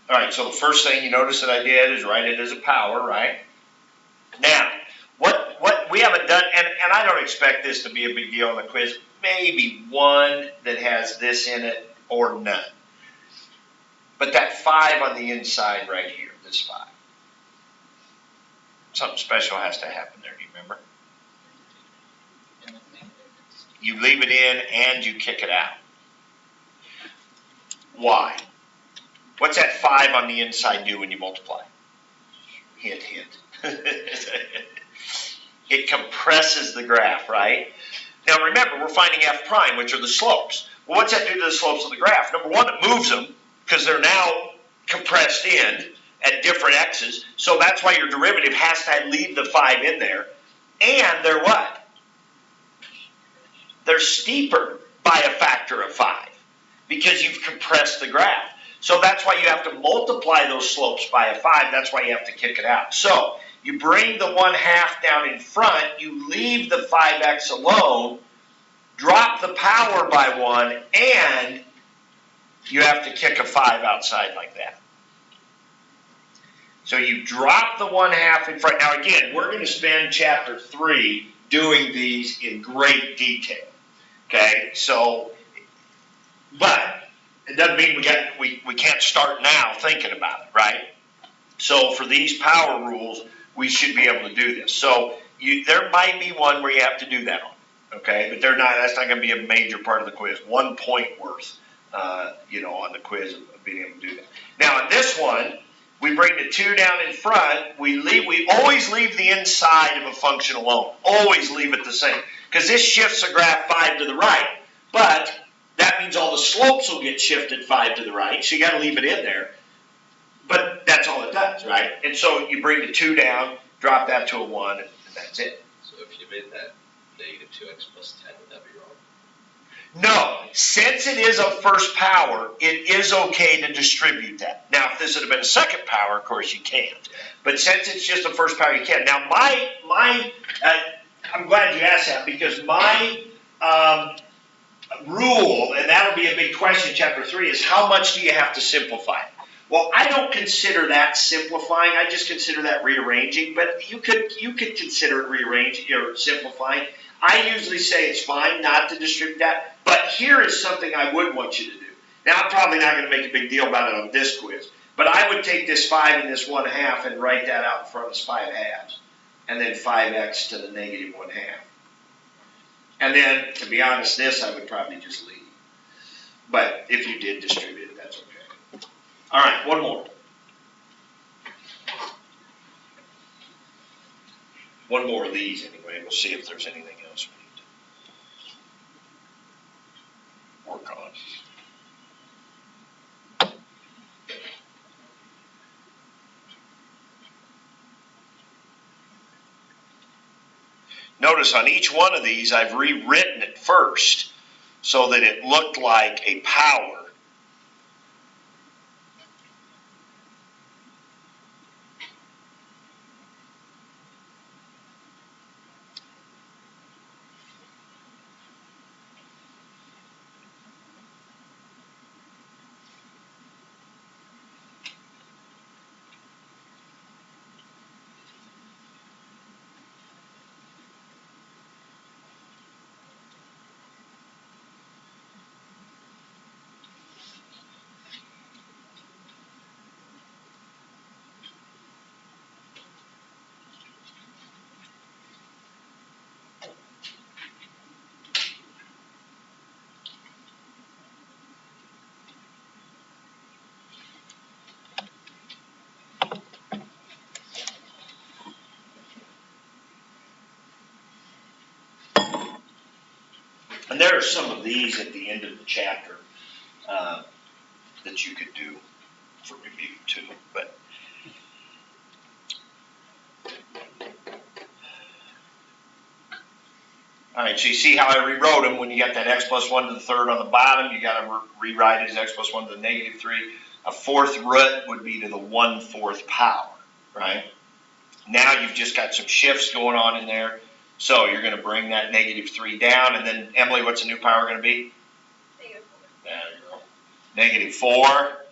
All right, so the first thing you notice that I did is write it as a power, right? Now, what we haven't done, and I don't expect this to be a big deal on the quiz, maybe one that has this in it or none. But that 5 on the inside right here, this 5. Something special has to happen there, do you remember? You leave it in and you kick it out. Why? What's that 5 on the inside do when you multiply? Hint, hint. It compresses the graph, right? Now remember, we're finding f prime, which are the slopes. Well, what's that do to the slopes of the graph? Number one, it moves them, because they're now compressed in at different x's. So that's why your derivative has to leave the 5 in there. And they're what? They're steeper by a factor of 5, because you've compressed the graph. So that's why you have to multiply those slopes by a 5. That's why you have to kick it out. So you bring the 1/2 down in front, you leave the 5x alone, drop the power by 1, and you have to kick a 5 outside like that. So you drop the 1/2 in front. Now again, we're going to spend chapter 3 doing these in great detail. Okay, so, but it doesn't mean we can't start now thinking about it, right? So for these power rules, we should be able to do this. So there might be one where you have to do that on, okay? But that's not going to be a major part of the quiz. 1 point worth, on the quiz of being able to do that. Now in this one, we bring the 2 down in front. We always leave the inside of a function alone. Always leave it the same. Because this shifts the graph 5 to the right. But that means all the slopes will get shifted 5 to the right. So you got to leave it in there. But that's all it does, right? And so you bring the 2 down, drop that to a 1, and that's it. So if you made that negative 2x plus 10, would that be wrong? No, since it is a first power, it is okay to distribute that. Now, if this had been a second power, of course you can't. But since it's just a first power, you can. Now, I'm glad you asked that, because my rule, and that'll be a big question in chapter 3, is how much do you have to simplify? Well, I don't consider that simplifying. I just consider that rearranging. But you could consider it rearranging or simplifying. I usually say it's fine not to distribute that. But here is something I would want you to do. Now, I'm probably not going to make a big deal about it on this quiz. But I would take this 5 and this 1/2 and write that out in front as 5/2. And then 5x to the negative 1/2. And then, to be honest, this I would probably just leave. But if you did distribute it, that's okay. All right, one more. One more of these anyway. We'll see if there's anything else we need to work on. Notice on each one of these, I've rewritten it first so that it looked like a power. And there are some of these at the end of the chapter that you could do for review too. But all right, so you see how I rewrote them. When you got that x plus 1 to the 3rd on the bottom, you got to rewrite it as x plus 1 to the negative 3. A 4th root would be to the 1/4 power, right? Now you've just got some shifts going on in there. So you're going to bring that negative 3 down, and then, Emily, what's the new power going to be? Negative 4. There you go. Negative 4.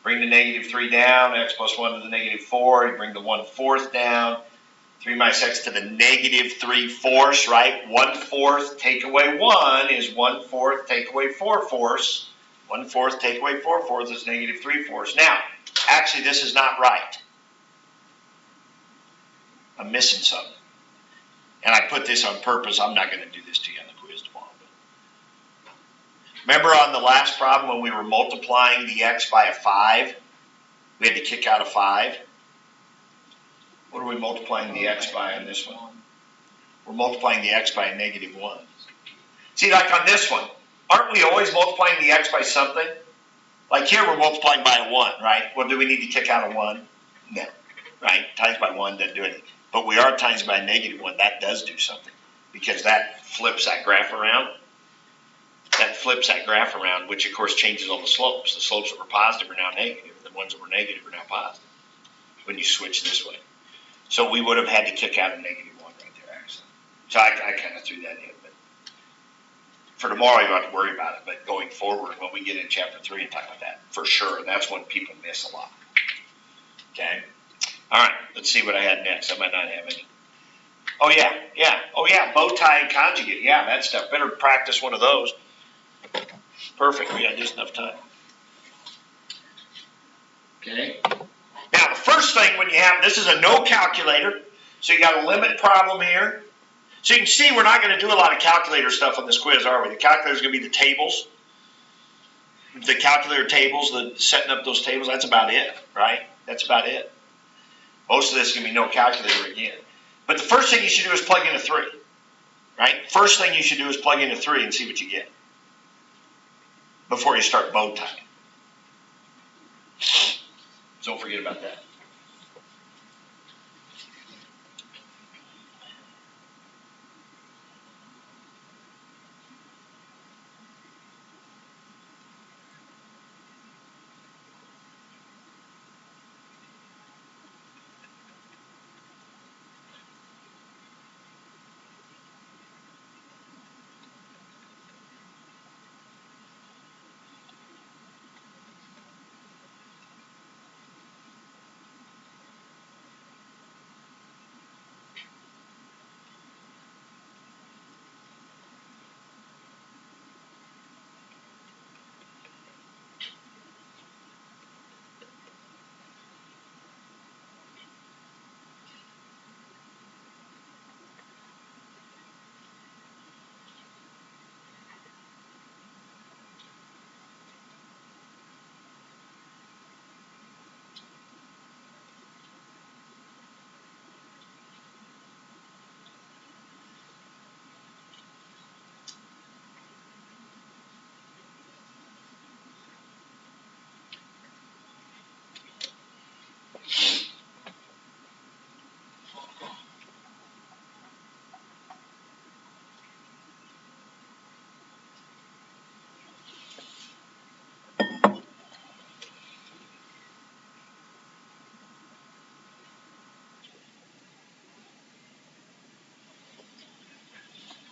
Bring the negative 3 down, x plus 1 to the negative 4. You bring the 1/4 down. 3 minus x to the negative 3/4, right? 1/4 take away 1 is 1/4 take away 4/4. 1/4 take away 4/4 is negative 3/4. Now, actually, this is not right. I'm missing something. And I put this on purpose. I'm not going to do this to you on the quiz tomorrow. But remember on the last problem when we were multiplying the x by a 5? We had to kick out a 5. What are we multiplying the x by on this one? We're multiplying the x by a negative 1. See, like on this one, aren't we always multiplying the x by something? Like here, we're multiplying by a 1, right? Well, do we need to kick out a 1? No, right? Times by 1 doesn't do anything. But we are times by a negative 1. That does do something because that flips that graph around. That flips that graph around, which of course changes all the slopes. The slopes that were positive are now negative. The ones that were negative are now positive when you switch this way. So we would have had to kick out a -1 right there, actually. So I kind of threw that in, but for tomorrow you don't have to worry about it. But going forward, when we get in chapter 3 and talk about that, for sure, that's when people miss a lot. Okay. All right. Let's see what I had next. I might not have any. Oh yeah. Oh yeah. Bow tie and conjugate. Yeah, that stuff. Better practice one of those. Perfect. We got just enough time. Okay. Now, the first thing when you have, this is a no calculator, so you got a limit problem here. So you can see we're not going to do a lot of calculator stuff on this quiz, are we? The calculator is going to be the tables, the calculator tables, the setting up those tables. That's about it, right? That's about it. Most of this is going to be no calculator again. But the first thing you should do is plug in a 3, right? First thing you should do is plug in a 3 and see what you get before you start bow tying. Don't forget about that.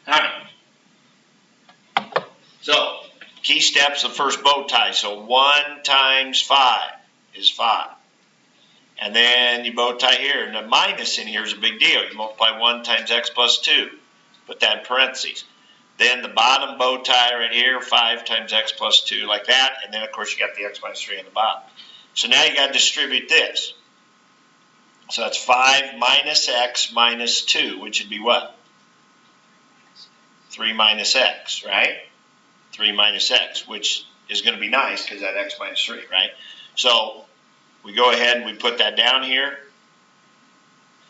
All right. So, key steps of first bow tie. So 1 times 5 is 5. And then you bow tie here. And the minus in here is a big deal. You multiply 1 times x plus 2. Put that in parentheses. Then the bottom bow tie right here, 5 times x plus 2, like that. And then, of course, you got the x minus 3 on the bottom. So now you got to distribute this. So that's 5 minus x minus 2, which would be what? 3 minus x, right? 3 minus x, which is going to be nice because that x minus 3, right? So we go ahead and we put that down here.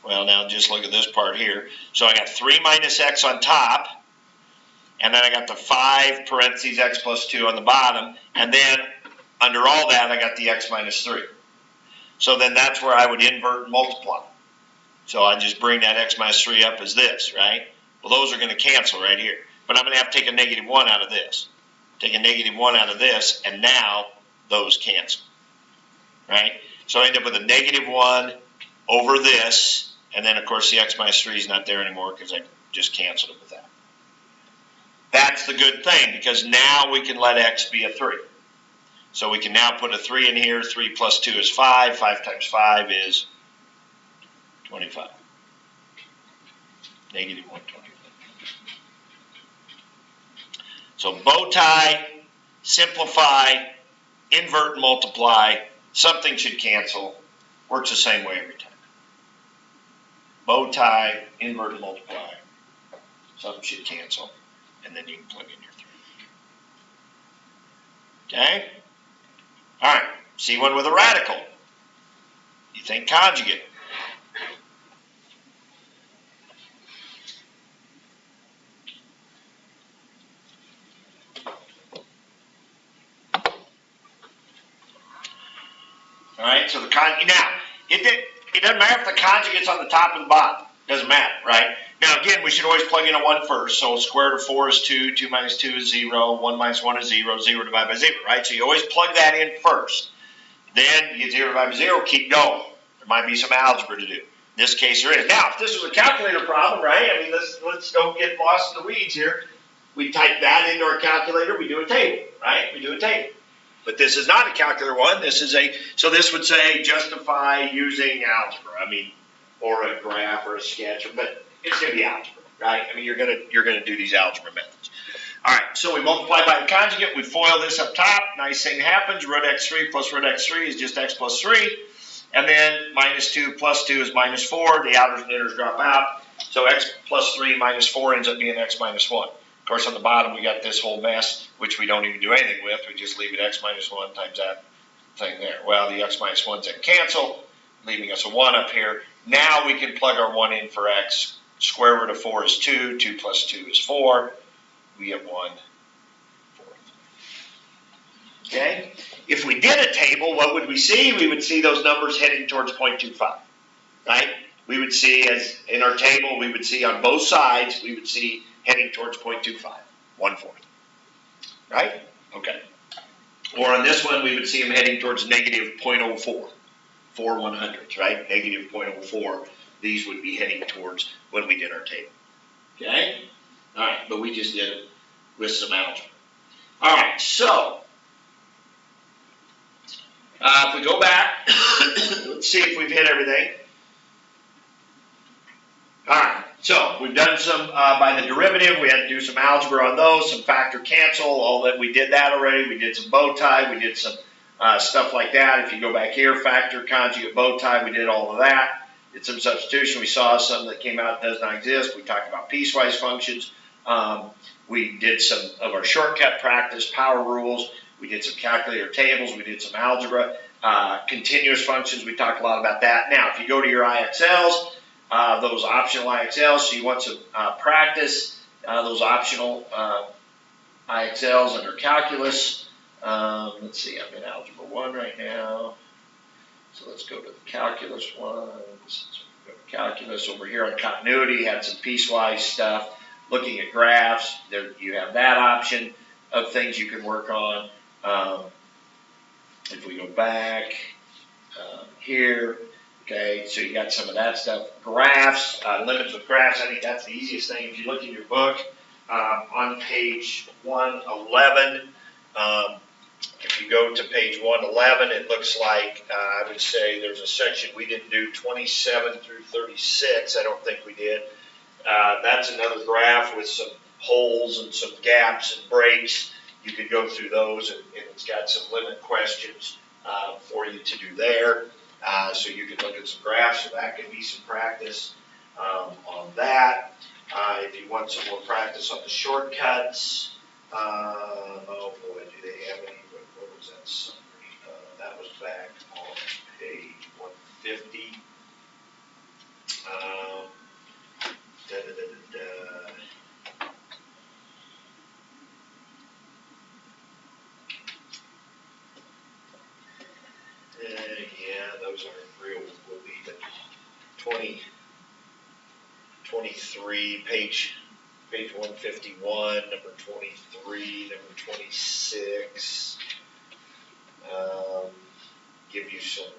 Well, now just look at this part here. So I got 3 minus x on top, and then I got the 5 parentheses x plus 2 on the bottom, and then under all that I got the x minus 3. So then that's where I would invert and multiply. So I just bring that x minus 3 up as this, right? Well, those are going to cancel right here. But I'm going to have to take a -1 out of this. Take a -1 out of this, and now those cancel, right? So I end up with a -1 over this, and then, of course, the x minus 3 is not there anymore because I just canceled it with that. That's the good thing, because now we can let x be a 3. So we can now put a 3 in here. 3 plus 2 is 5. 5 times 5 is 25. -125. So bow tie, simplify, invert and multiply. Something should cancel. Works the same way every time. Bow tie, invert and multiply. Something should cancel. And then you can plug in your 3. Okay? All right. See one with a radical. You think conjugate. All right, so now, it doesn't matter if the conjugate's on the top and the bottom. Doesn't matter, right? Now, again, we should always plug in a 1 first. So square root of 4 is 2, 2 minus 2 is 0, 1 minus 1 is 0, 0 divided by 0, right? So you always plug that in first. Then you get 0 divided by 0, keep going. There might be some algebra to do. this case there is. Now, if this was a calculator problem, right? I mean, let's don't get lost in the weeds here. We type that into our calculator, we do a table, right? We do a table. But this is not a calculator one. This is so this would say justify using algebra. I mean, or a graph or a sketch, but it's going to be algebra, right? I mean, you're gonna do these algebra methods. All right, so we multiply by the conjugate. We FOIL this up top. Nice thing happens. Root x3 plus root x3 is just x plus 3. And then minus 2 plus 2 is minus 4. The outers and inners drop out. So x plus 3 minus 4 ends up being x minus 1. Of course, on the bottom, we got this whole mess, which we don't even do anything with. We just leave it x minus 1 times that thing there. Well, the x minus 1's then cancel, leaving us a 1 up here. Now we can plug our 1 in for x. Square root of 4 is 2. 2 plus 2 is 4. We get 1/4. Okay? If we did a table, what would we see? We would see those numbers heading towards 0.25, right? We would see, as in our table, we would see on both sides, we would see heading towards 0.25, 1/4, right? Okay. Or on this one, we would see them heading towards negative 0.04, 4/100ths, right? Negative 0.04. These would be heading towards when we did our table. Okay? All right, but we just did it with some algebra. All right, so if we go back, let's see if we've hit everything. All right, so we've done some by the derivative. We had to do some algebra on those, some factor cancel, all that. We did that already. We did some bow tie. We did some stuff like that. If you go back here, factor, conjugate, bow tie, we did all of that. Did some substitution. We saw some that came out that does not exist. We talked about piecewise functions. We did some of our shortcut practice, power rules. We did some calculator tables. We did some algebra. Continuous functions, we talked a lot about that. Now, if you go to your IXLs, those optional IXLs, so you want some practice, those optional IXLs under calculus. Let's see, I'm in Algebra 1 right now. So let's go to the calculus one. So go to calculus over here on continuity, had some piecewise stuff. Looking at graphs, there you have that option of things you can work on. If we go back here, okay, so you got some of that stuff. Graphs, limits with graphs, I think that's the easiest thing. If you look in your book, on page 111, if you go to page 111, it looks like, I would say there's a section we didn't do, 27 through 36, I don't think we did. That's another graph with some holes and some gaps and breaks. You could go through those, and it's got some limit questions for you to do there. So you can look at some graphs, so that can be some practice on that. If you want some more practice on the shortcuts, oh boy, do they have any, what was that summary? That was back on page 150. Yeah, those aren't real, will be, but 23, page 151, number 23, number 26, give you some,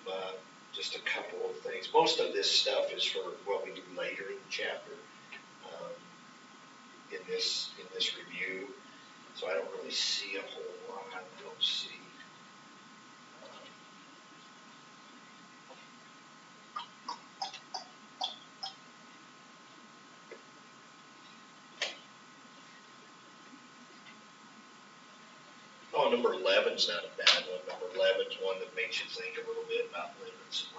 just a couple of things. Most of this stuff is for what we do later in the chapter, in this review, so I don't really see a whole lot. I don't see. Oh, number 11's not a bad one. Number 11's one that makes you think a little bit about limits and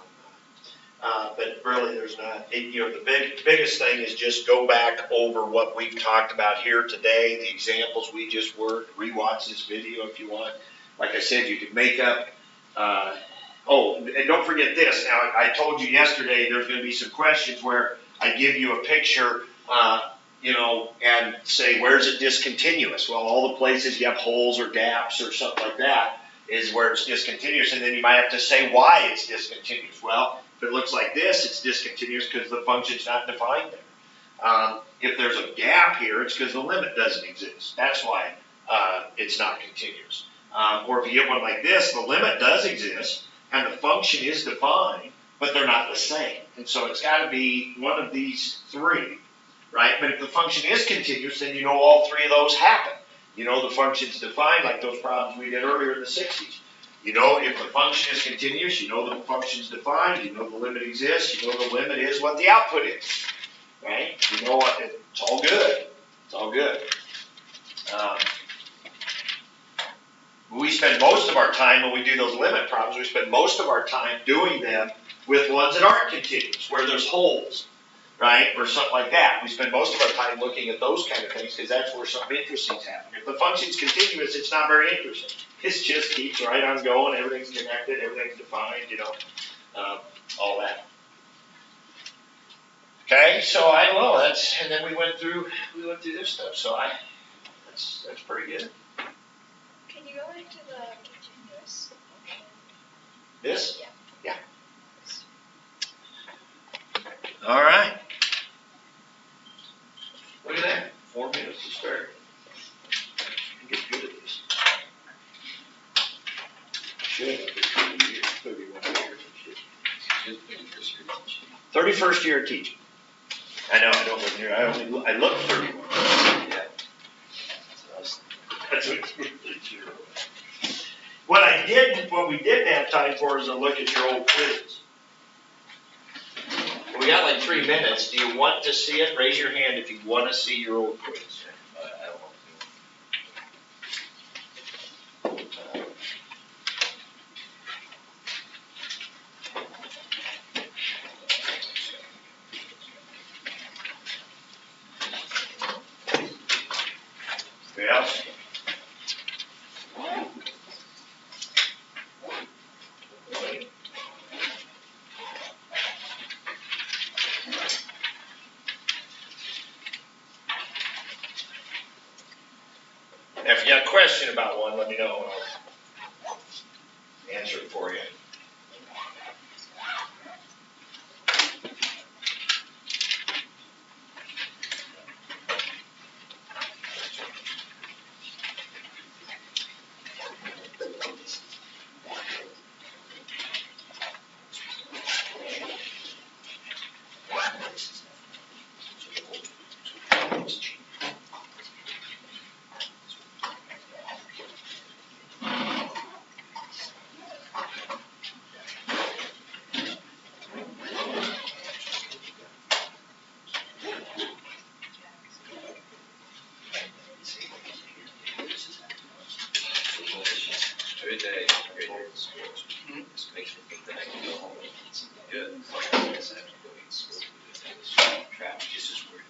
whatnot. But really, there's not. The biggest thing is just go back over what we've talked about here today, the examples we just worked. Rewatch this video if you want. Like I said, you can make up. Oh, and don't forget this. Now, I told you yesterday there's going to be some questions where I give you a picture. And say, where's it discontinuous? Well, all the places you have holes or gaps or something like that is where it's discontinuous, and then you might have to say why it's discontinuous. Well, if it looks like this, it's discontinuous because the function's not defined there. If there's a gap here, it's because the limit doesn't exist. That's why it's not continuous. Or if you get one like this, the limit does exist, and the function is defined, but they're not the same. And so it's gotta be one of these three, right? But if the function is continuous, then you know all three of those happen. You know the function's defined, like those problems we did earlier in the 60s. You know if the function is continuous, you know the function's defined, you know the limit exists, you know the limit is what the output is, right? You know what, it's all good. It's all good. We spend most of our time when we do those limit problems, we spend most of our time doing them with ones that aren't continuous, where there's holes, right, or something like that. We spend most of our time looking at those kind of things because that's where something interesting's happening. If the function's continuous, it's not very interesting. It just keeps right on going, everything's connected, everything's defined, you know, all that. Okay, so I don't know, and then we went through this stuff, so that's pretty good. Can you go into the continuous function? This? Yeah. Yeah. All right. Look at that, 4 minutes to start. Get good at this. Should have been 30 years, 31 years and shit. 31st year of teaching. I know, I don't live here, I look 31. Yeah. That's what we didn't have time for is a look at your old quizzes. We got like 3 minutes. Do you want to see it? Raise your hand if you want to see your old quiz. I want Anybody else? If you got a question about one, let me know and I'll answer it for you. every day, every day in school. Just makes me think that I can go home and eat something good. I guess I have to go eat school. Traffic just as weird.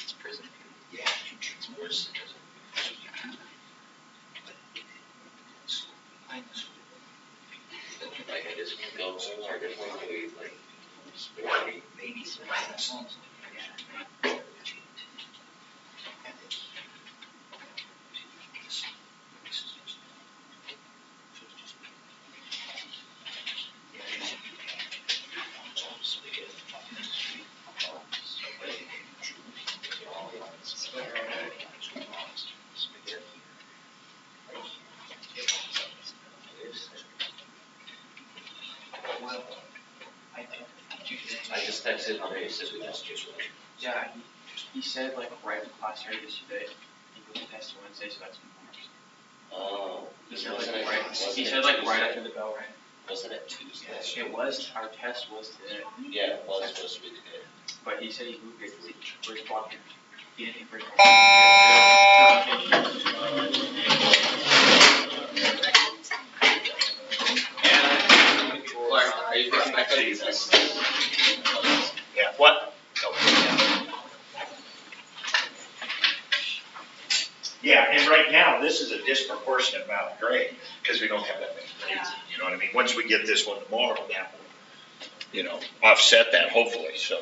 It's prison. Yeah, it's worse than prison. Like I just go home, I just want to eat like maybe some songs. I just texted Andre, he says we just Yeah, he said like right in class started yesterday, he put the test Wednesday, so that's tomorrow. Oh. He said like right after the bell rang. Wasn't it Tuesday? It was, our test was today, Yeah, it was supposed to be today. but he said he moved it to the first block. He didn't think first Are you fixing my cookies? Yeah, what? Yeah, and right now, this is a disproportionate amount of grade, because we don't have that many grades, you know what I mean? Once we get this one tomorrow, that will, offset that hopefully, so.